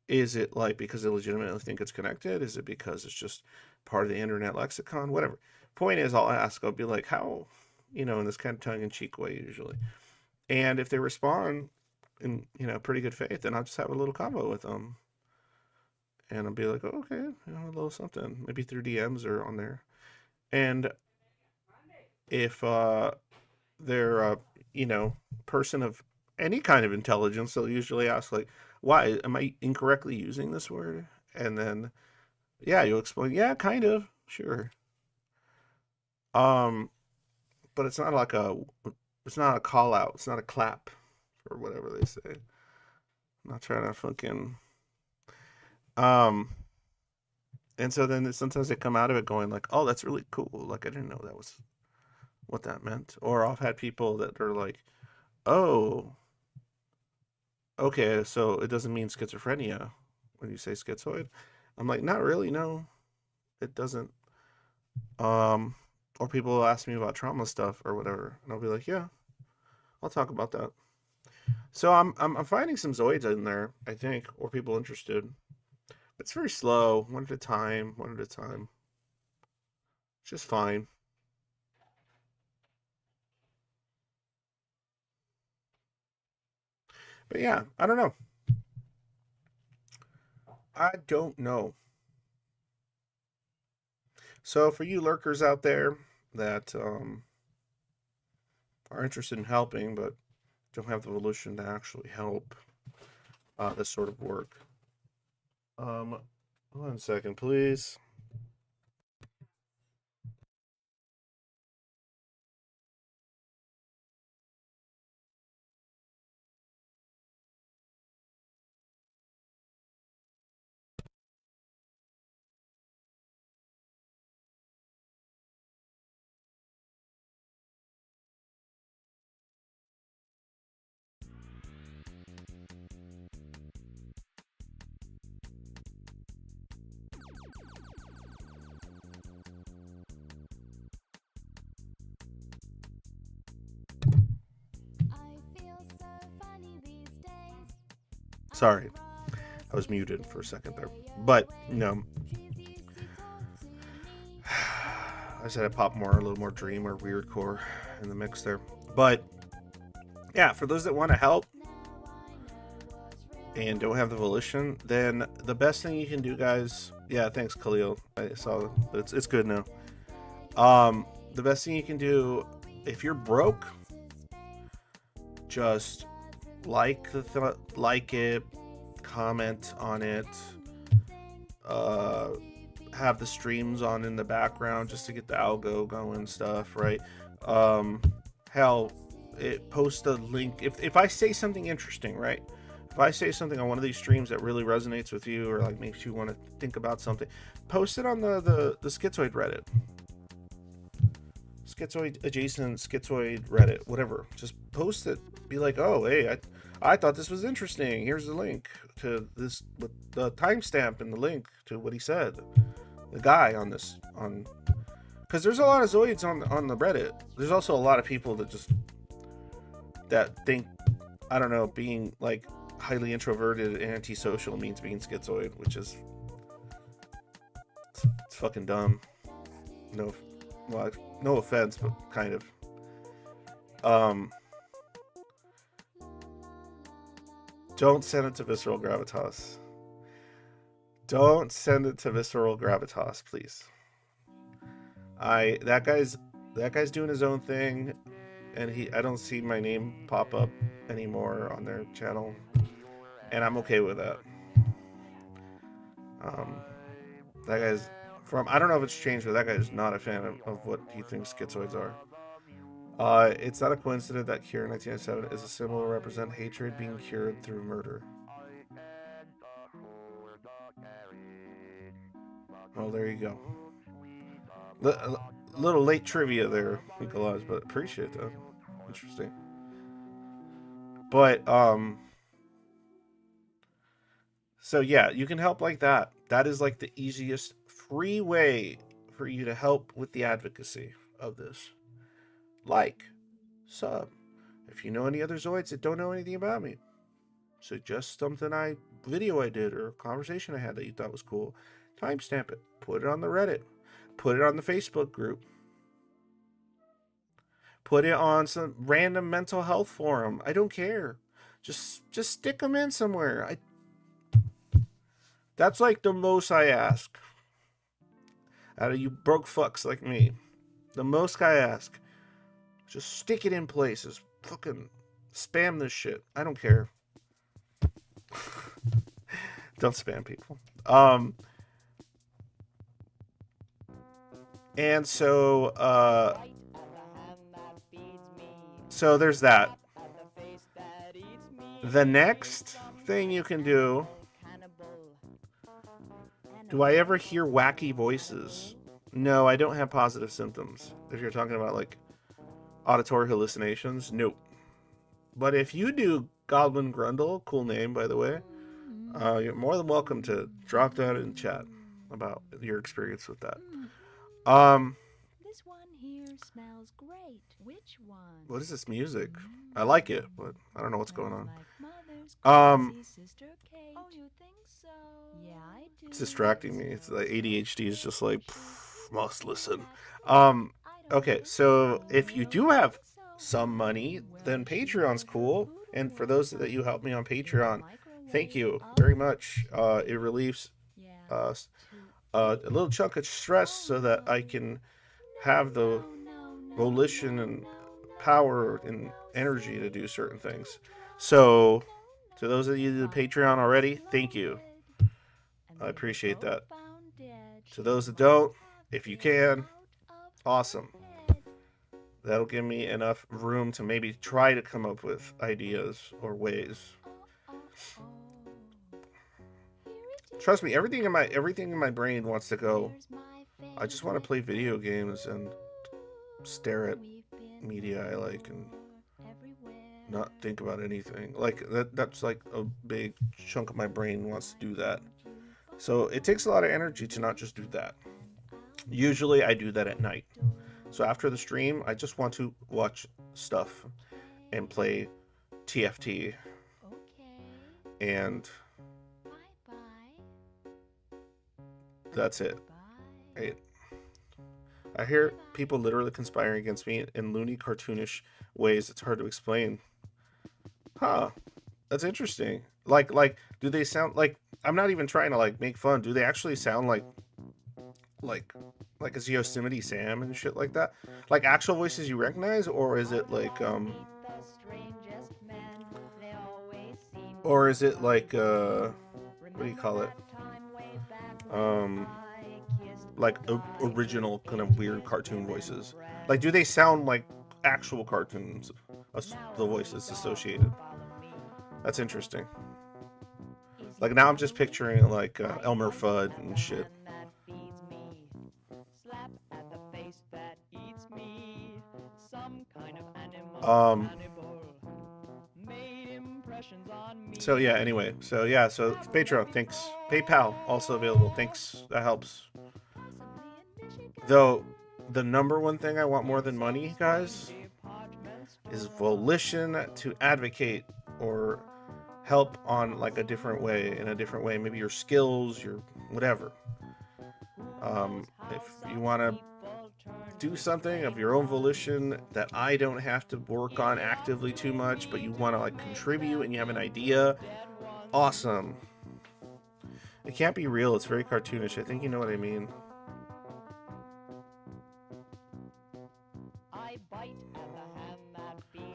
Is it like because they legitimately think it's connected? Is it because it's just part of the internet lexicon? Whatever. Point is, I'll ask. I'll be like, how, in this kind of tongue-in-cheek way usually. And if they respond in, pretty good faith, then I'll just have a little convo with them. And I'll be like, oh, okay, a little something, maybe through DMs or on there. And if they're a, person of any kind of intelligence, they'll usually ask like, why am I incorrectly using this word? And then, yeah, you'll explain, yeah, kind of, sure. Um, but it's not a call out, it's not a clap or whatever they say. I'm not trying to fucking, um, and so then sometimes they come out of it going like, oh, that's really cool. Like I didn't know that was what that meant. Or I've had people that are like, oh, okay, so it doesn't mean schizophrenia when you say schizoid. I'm like, not really, no, it doesn't. Um, or people will ask me about trauma stuff or whatever, and I'll be like, yeah, I'll talk about that. So I'm finding some zoids in there, I think, or people interested. It's very slow, one at a time, one at a time. It's just fine. But yeah, I don't know. I don't know. So for you lurkers out there that are interested in helping but don't have the volition to actually help this sort of work, 1 second, please. Sorry, I was muted for a second there. But, I said I'd pop a little more dream or weirdcore in the mix there. But, yeah, for those that want to help and don't have the volition, then the best thing you can do, guys, yeah, thanks, Khalil. I saw it's good now. The best thing you can do, if you're broke, just like like it, comment on it, have the streams on in the background just to get the algo going stuff, right? Hell, post a link if I say something interesting, right? If I say something on one of these streams that really resonates with you or like makes you want to think about something, post it on the Schizoid Reddit. Schizoid adjacent Schizoid Reddit, whatever. Just post it. Be like, oh, hey, I thought this was interesting. Here's the link to this with the timestamp and the link to what he said. The guy on this because there's a lot of zoids on the Reddit. There's also a lot of people that think, I don't know, being like highly introverted and antisocial means being schizoid, which is it's fucking dumb. No offense, but kind of. Don't send it to Visceral Gravitas. Don't send it to Visceral Gravitas, please. That guy's that guy's doing his own thing, and I don't see my name pop up anymore on their channel, and I'm okay with that. Um, that guy's I don't know if it's changed, but that guy's not a fan of what he thinks schizoids are. It's not a coincidence that Cure 1997 is a symbol to represent hatred being cured through murder. Well, there you go. Little late trivia there, Nicolaj, but appreciate that. Interesting. But so yeah, you can help like that. That is like the easiest free way for you to help with the advocacy of this. Like, sub. If you know any other Zoids that don't know anything about me, suggest something video I did or a conversation I had that you thought was cool. Timestamp it. Put it on the Reddit. Put it on the Facebook group. Put it on some random mental health forum. I don't care. Just stick them in somewhere. That's like the most I ask out of you broke fucks like me. The most I ask. Just stick it in places. Fucking spam this shit. I don't care. Don't spam people. And so so there's that. The next thing you can do. Do I ever hear wacky voices? No, I don't have positive symptoms. If you're talking about like auditory hallucinations, nope. But if you do Goblin Grundle, cool name by the way, you're more than welcome to drop that in chat about your experience with that. This one here smells great. Which one? What is this music? I like it, but I don't know what's going on. Oh, you think so? Yeah, I do. It's distracting me. It's like ADHD is just like must listen. Okay, so if you do have some money, then Patreon's cool. And for those that you help me on Patreon, thank you very much. It relieves a little chunk of stress so that I can have the volition and power and energy to do certain things. So, to those of you that do Patreon already, thank you. I appreciate that. To those that don't, if you can, awesome. That'll give me enough room to maybe try to come up with ideas or ways. Trust me, everything in my brain wants to go. I just want to play video games and stare at media I like and not think about anything. Like that's like a big chunk of my brain wants to do that. So it takes a lot of energy to not just do that. Usually I do that at night. So after the stream, I just want to watch stuff and play TFT. And that's it. Right. I hear people literally conspiring against me in loony, cartoonish ways. It's hard to explain. Huh. That's interesting. Like, do they sound like? I'm not even trying to like make fun. Do they actually sound like a Yosemite Sam and shit like that? Like actual voices you recognize, or is it like or is it like what do you call it? Like original kind of weird cartoon voices. Like, do they sound like actual cartoons? The voices associated. That's interesting. Like now I'm just picturing like Elmer Fudd and shit. So yeah, anyway. So yeah, so Patreon, thanks. PayPal also available. Thanks. That helps. Though the number one thing I want more than money, guys, is volition to advocate or help on like in a different way, maybe your skills, your whatever. If you want to do something of your own volition that I don't have to work on actively too much, but you want to like contribute and you have an idea, awesome. It can't be real, it's very cartoonish. I think you know what I mean.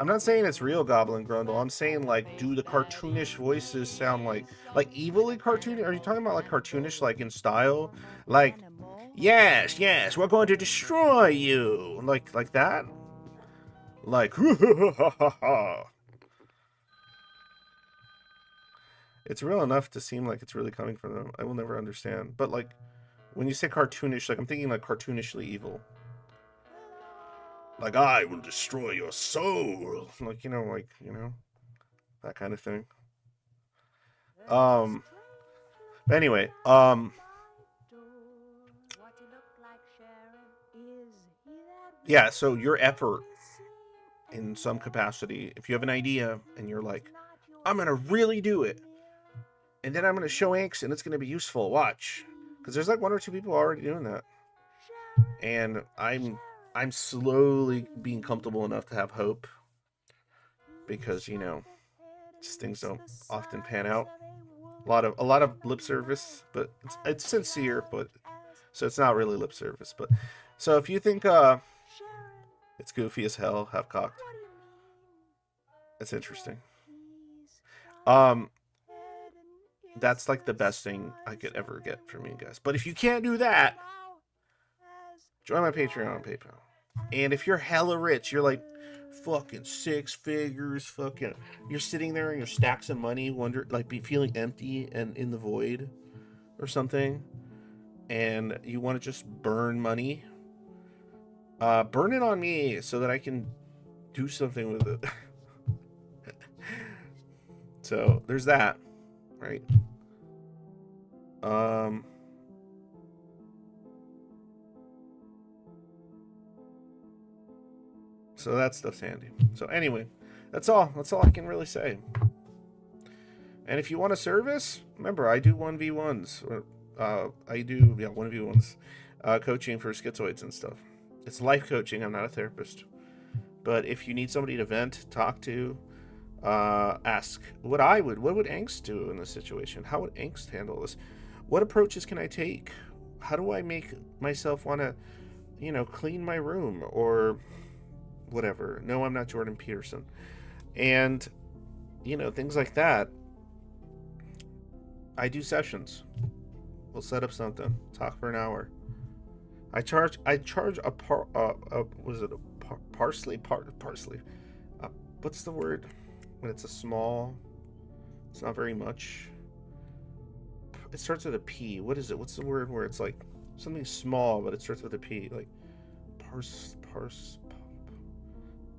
I'm not saying it's real Goblin Grundle. I'm saying, like, do the cartoonish voices sound like evilly cartoonish? Are you talking about like cartoonish, like in style, like, yes, yes, we're going to destroy you, like that, like, it's real enough to seem like it's really coming from them. I will never understand, but like when you say cartoonish, like I'm thinking like cartoonishly evil. Like, I will destroy your soul. Like, that kind of thing. But anyway, yeah, so your effort in some capacity, if you have an idea and you're like, I'm going to really do it, and then I'm going to show angst and it's going to be useful, watch. Because there's like one or two people already doing that. And I'm slowly being comfortable enough to have hope. Because, just things don't often pan out. A lot of lip service, but it's sincere, but so it's not really lip service. But so if you think it's goofy as hell, half cocked, it's interesting. That's like the best thing I could ever get from you guys. But if you can't do that, join my Patreon on PayPal. And if you're hella rich, you're like fucking 6 figures, fucking, you're sitting there and your stacks of money, be feeling empty and in the void or something, and you want to just burn money, burn it on me so that I can do something with it. So there's that, right? So that stuff's handy. So anyway, that's all I can really say. And if you want a service, remember, I do 1v1s. I do 1v1s coaching for schizoids and stuff. It's life coaching. I'm not a therapist. But if you need somebody to vent, talk to, ask what would angst do in this situation? How would angst handle this? What approaches can I take? How do I make myself want to, clean my room or whatever? No, I'm not Jordan Peterson. And, things like that. I do sessions. We'll set up something. Talk for an hour. I charge a parsley. What's the word when it's a small? It's not very much. It starts with a P. What is it? What's the word where it's like something small but it starts with a P? Like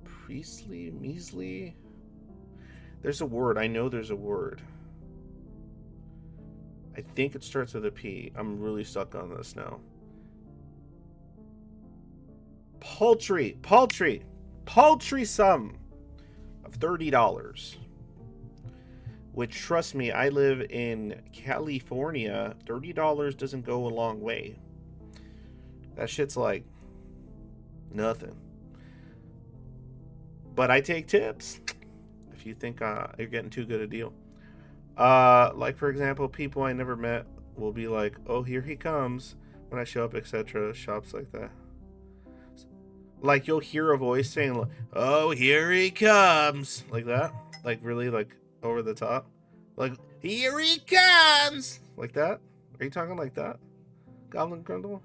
Priestley, measly. There's a word. I know there's a word. I think it starts with a P. I'm really stuck on this now. Paltry sum of $30. Which, trust me, I live in California. $30 doesn't go a long way. That shit's like nothing. But I take tips if you think you're getting too good a deal. Like, for example, people I never met will be like, oh, here he comes when I show up, etc. Shops like that. Like, you'll hear a voice saying, oh, here he comes. Like that. Like, really, like, over the top. Like, here he comes. Like that. Are you talking like that, Goblin Grundle?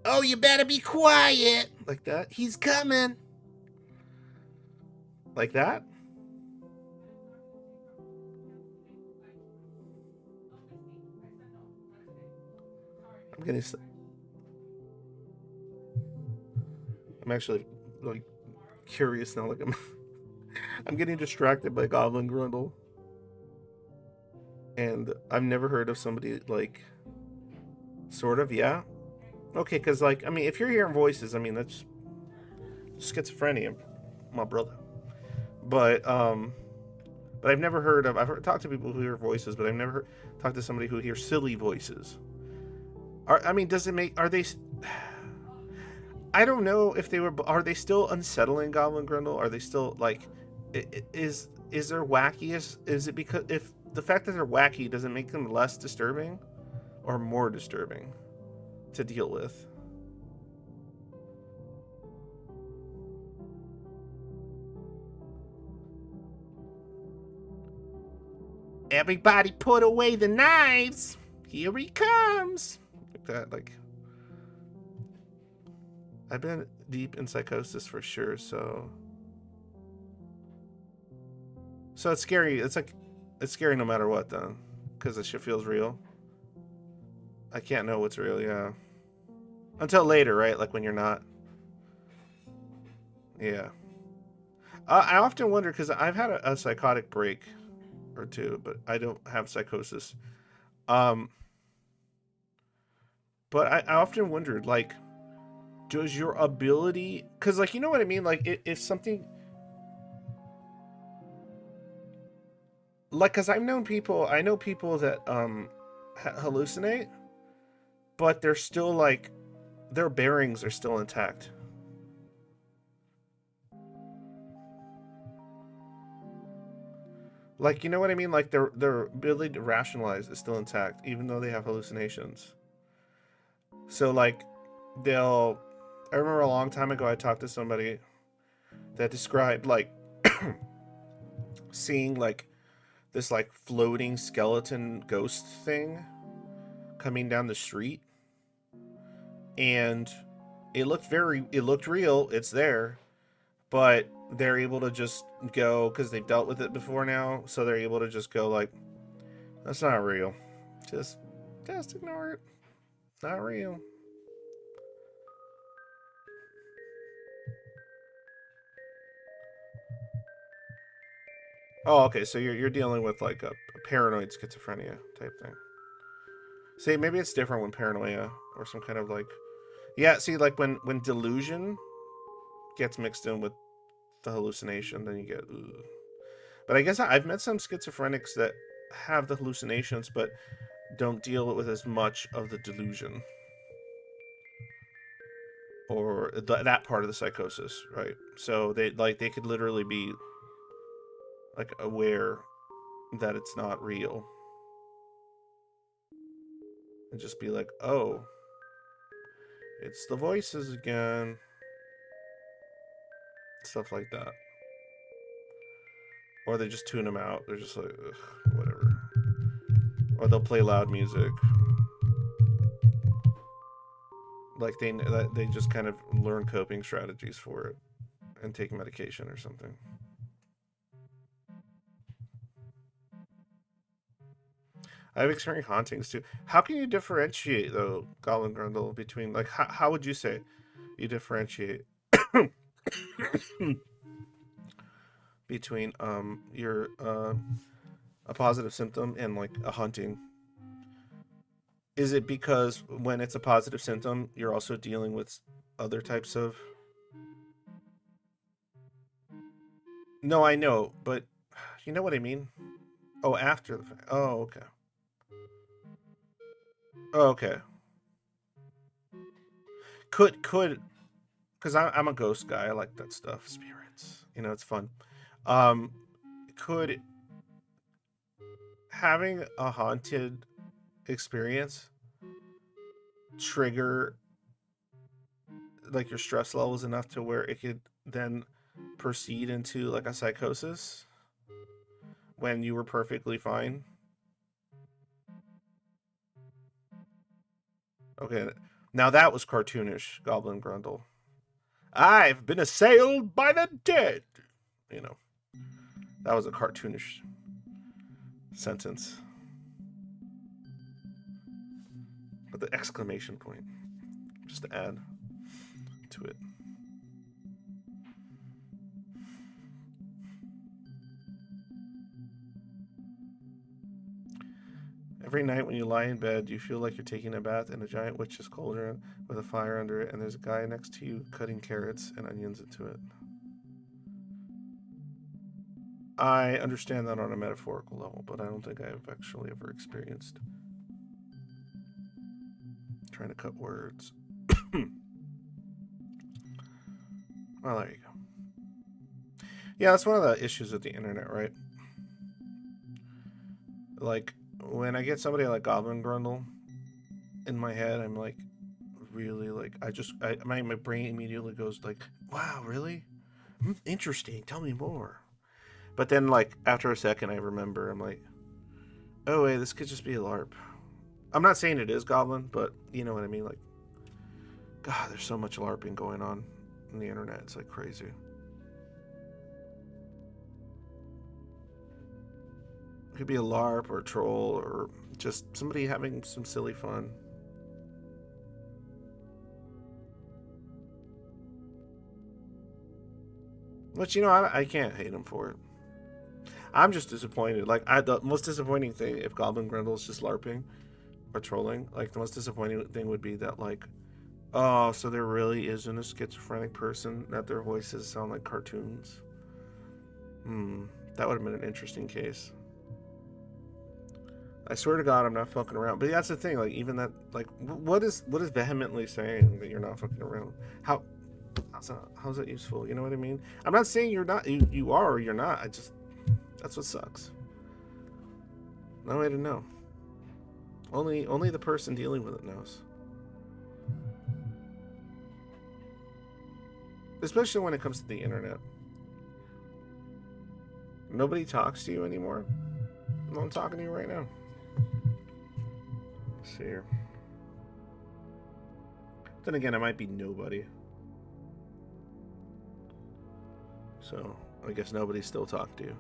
Oh, you better be quiet. Like that. He's coming. Like that. I'm actually like curious now. Like I'm getting distracted by Goblin Grundle, and I've never heard of somebody like sort of, yeah. Okay, because like, I mean, if you're hearing voices, I mean, that's schizophrenia, my brother. But I've never heard of. Talked to people who hear voices, but I've never talked to somebody who hears silly voices. Does it make? Are they? I don't know if they were. Are they still unsettling, Goblin Grundle? Are they still like? Is there wackiest? Is it because if the fact that they're wacky doesn't make them less disturbing, or more disturbing to deal with? everybody put away the knives. Here he comes. Like that, like. I've been deep in psychosis for sure, so. So it's scary. It's like, it's scary no matter what, then. Because this shit feels real. I can't know what's real, yeah. Until later, right? Like when you're not. Yeah. I often wonder, because I've had a psychotic break or two, but I don't have psychosis. Um, but I often wondered, like, does your ability, because, like, you know what I mean? Like, if something, like, because I know people that hallucinate, but they're still, like, their bearings are still intact. Like, you know what I mean? Like, their ability to rationalize is still intact, even though they have hallucinations. So, like, they'll. I remember a long time ago, I talked to somebody that described, like, seeing, like, this, like, floating skeleton ghost thing coming down the street. And it looked real. It's there. But they're able to just go, because they've dealt with it before now, so they're able to just go, like, that's not real. Just ignore it. Not real. Oh, okay. So you're dealing with like a paranoid schizophrenia type thing. See, maybe it's different when paranoia or some kind of like, yeah. See, like when delusion gets mixed in with the hallucination, then you get. Ugh. But I guess I've met some schizophrenics that have the hallucinations, but don't deal with as much of the delusion or that part of the psychosis, right? So they could literally be like aware that it's not real and just be like, oh, it's the voices again. Stuff like that. Or they just tune them out. They're just like, ugh, whatever. Or they'll play loud music. Like they just kind of learn coping strategies for it and take medication or something. I've experienced hauntings too. How can you differentiate though, Goblin Grundle, between like how would you say you differentiate between your a positive symptom and like a haunting? Is it because when it's a positive symptom, you're also dealing with other types of? No, I know, but you know what I mean. Oh, after the fact. Oh, okay. Oh, okay. Could because I'm a ghost guy. I like that stuff. Spirits. You know, it's fun. Um, could having a haunted experience trigger like your stress levels enough to where it could then proceed into like a psychosis when you were perfectly fine? Okay, now that was cartoonish, Goblin Grundle. I've been assailed by the dead. You know, that was a cartoonish sentence. With the exclamation point, just to add to it. Every night when you lie in bed, you feel like you're taking a bath in a giant witch's cauldron with a fire under it, and there's a guy next to you cutting carrots and onions into it. I understand that on a metaphorical level, but I don't think I've actually ever experienced trying to cut words. Well, there you go. Yeah, that's one of the issues with the internet, right? Like, when I get somebody like Goblin Grundle in my head, I'm like, really, like, my brain immediately goes like, wow, really? Interesting, tell me more. But then, like, after a second, I remember, I'm like, Oh wait, this could just be a LARP. I'm not saying it is Goblin, but you know what I mean. Like, God, there's so much LARPing going on the internet. It's like crazy. It could be a LARP or a troll or just somebody having some silly fun. Which, you know, I can't hate him for it. I'm just disappointed. Like, the most disappointing thing, if Goblin Grendel's just LARPing or trolling, like, the most disappointing thing would be that, like, oh, so there really isn't a schizophrenic person that their voices sound like cartoons. That would have been an interesting case. I swear to God, I'm not fucking around. But that's the thing. Like, even that, like, what is vehemently saying that you're not fucking around? How's that useful? You know what I mean? I'm not saying you're not. You are or you're not. That's what sucks. No way to know. Only the person dealing with it knows. Especially when it comes to the internet. Nobody talks to you anymore. I'm talking to you right now. Let's see here. Then again, I might be nobody. So, I guess nobody still talked to you.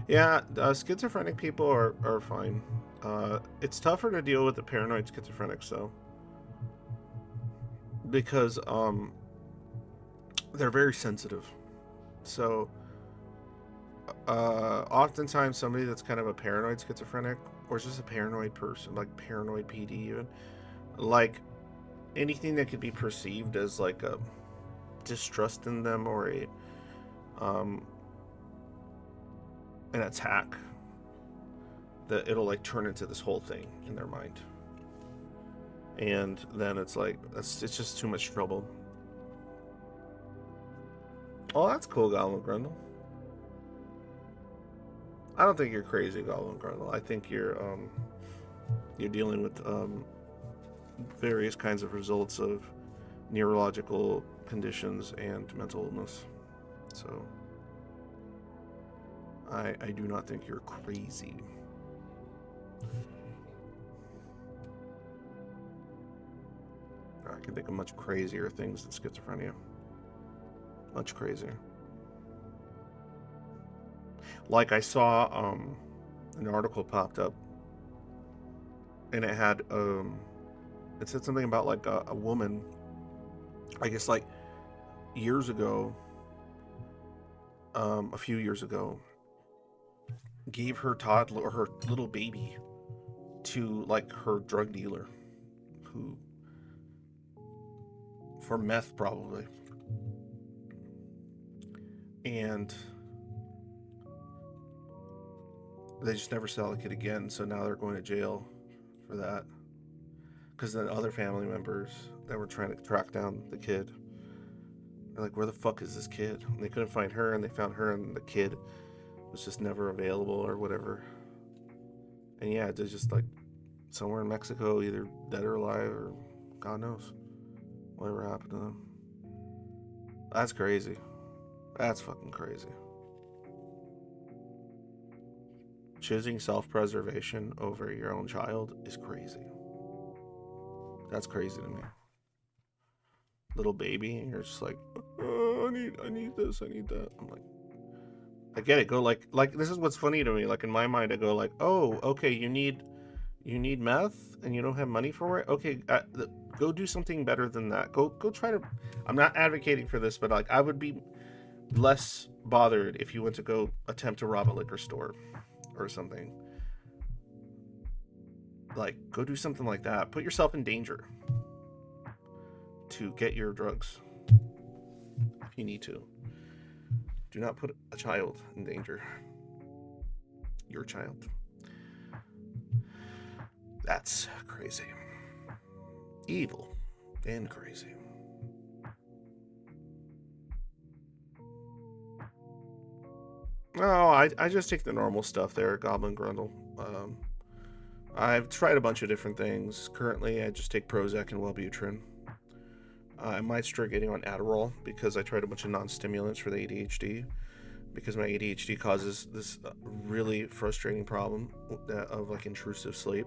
Yeah, schizophrenic people are fine. It's tougher to deal with the paranoid schizophrenics, though. Because, they're very sensitive. So, oftentimes somebody that's kind of a paranoid schizophrenic, or just a paranoid person, like paranoid PD even, like, anything that could be perceived as, like, a distrust in them or an attack, that it'll like turn into this whole thing in their mind, and then it's like it's just too much trouble. Oh, that's cool, Goblin Grundle. I don't think you're crazy, Goblin Grundle. I think you're dealing with various kinds of results of neurological conditions and mental illness. So I do not think you're crazy. I can think of much crazier things than schizophrenia. Much crazier. Like, I saw an article popped up, and it had it said something about like a woman, I guess like years ago, a few years ago, gave her toddler or her little baby to like her drug dealer, who, for meth probably, and they just never saw the kid again. So now they're going to jail for that, because then other family members that were trying to track down the kid, they're like, where the fuck is this kid? And they couldn't find her, and they found her, and the kid was just never available or whatever. And yeah, they're just like somewhere in Mexico, either dead or alive, or God knows whatever happened to them. That's crazy. That's fucking crazy. Choosing self-preservation over your own child is crazy. That's crazy to me. Little baby, and you're just like, oh, I need this, I need that. I'm like, I get it. Go like this is what's funny to me. Like, in my mind, I go like, oh, okay, you need meth, and you don't have money for it. Okay, go do something better than that. Go try to. I'm not advocating for this, but like, I would be less bothered if you went to go attempt to rob a liquor store or something. Like, go do something like that. Put yourself in danger to get your drugs if you need to. Do not put a child in danger. Your child. That's crazy. Evil and crazy. No, I just take the normal stuff there, Goblin Grundle. I've tried a bunch of different things. Currently, I just take Prozac and Wellbutrin. I might start getting on Adderall because I tried a bunch of non-stimulants for the ADHD. Because my ADHD causes this really frustrating problem of like intrusive sleep.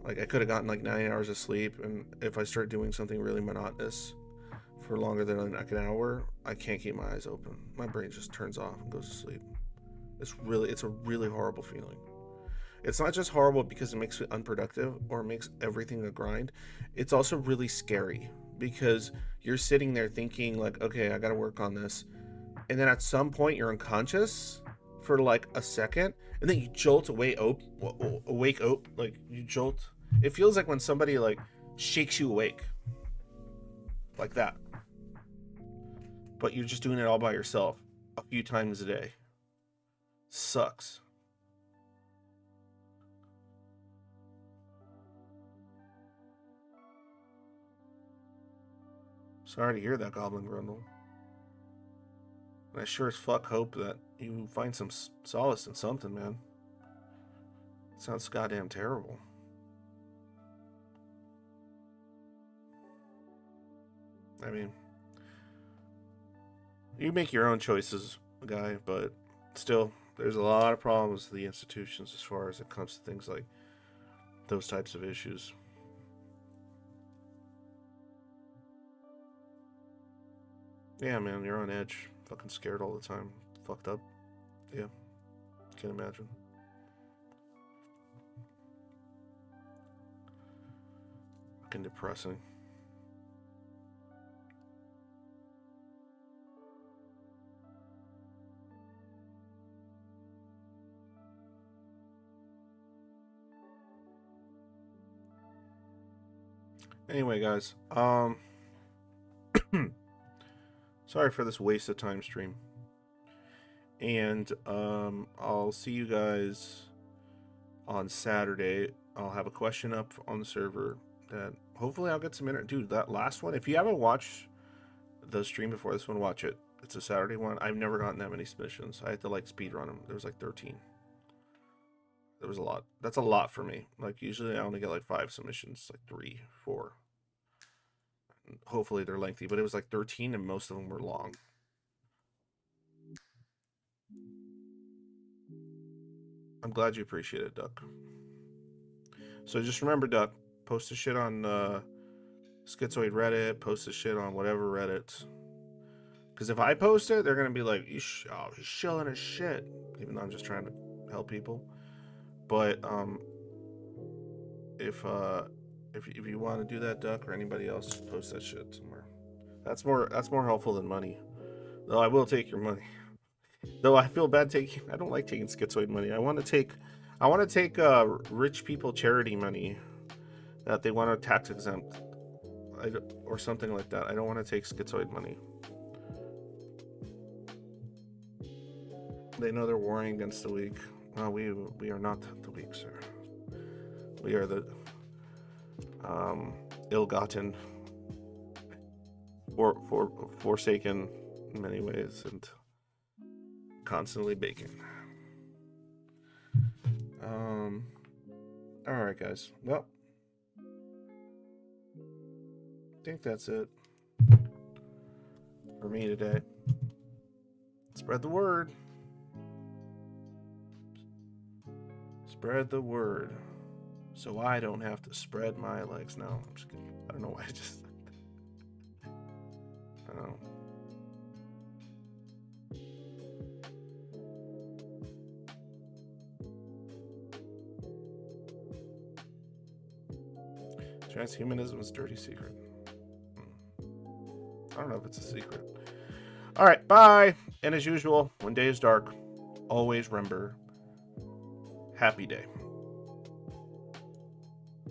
Like I could have gotten like 9 hours of sleep, and if I start doing something really monotonous for longer than like an hour, I can't keep my eyes open. My brain just turns off and goes to sleep. It's a really horrible feeling. It's not just horrible because it makes it unproductive or makes everything a grind. It's also really scary because you're sitting there thinking like, okay, I got to work on this. And then at some point you're unconscious for like a second, and then you jolt awake like you jolt. It feels like when somebody like shakes you awake. Like that. But you're just doing it all by yourself a few times a day. Sucks. Sorry to hear that, Goblin Grundle. And I sure as fuck hope that you find some solace in something, man. It sounds goddamn terrible. I mean, you make your own choices, guy, but still, there's a lot of problems with the institutions as far as it comes to things like those types of issues. Yeah, man, you're on edge. Fucking scared all the time. Fucked up. Yeah, can't imagine. Fucking depressing. Anyway, guys, sorry for this waste of time stream. And I'll see you guys on Saturday. I'll have a question up on the server that hopefully I'll get some dude, that last one, if you haven't watched the stream before this one, watch it. It's a Saturday one. I've never gotten that many submissions. I had to like speed run them. There was like 13. There was a lot. That's a lot for me. Like usually I only get like 5 submissions, like 3, 4. And hopefully they're lengthy, but it was like 13 and most of them were long. I'm glad you appreciate it, Duck. So just remember, Duck, post the shit on Schizoid Reddit, post the shit on whatever Reddit. Because if I post it, they're going to be like, he's shilling his shit. Even though I'm just trying to help people. But if you want to do that, Duck, or anybody else, just post that shit somewhere. That's more helpful than money. Though I will take your money. Though I feel bad taking. I don't like taking Schizoid money. I want to take rich people charity money that they want to tax exempt, or something like that. I don't want to take Schizoid money. They know they're warring against the weak. No, we are not the weak, sir. We are the ill-gotten, forsaken in many ways, and constantly baking. All right, guys. Well, I think that's it for me today. Spread the word. Spread the word. So I don't have to spread my legs. No, I'm just kidding. I don't know why I just... I don't know. Transhumanism's dirty secret. I don't know if it's a secret. All right, bye. And as usual, when day is dark, always remember, happy day.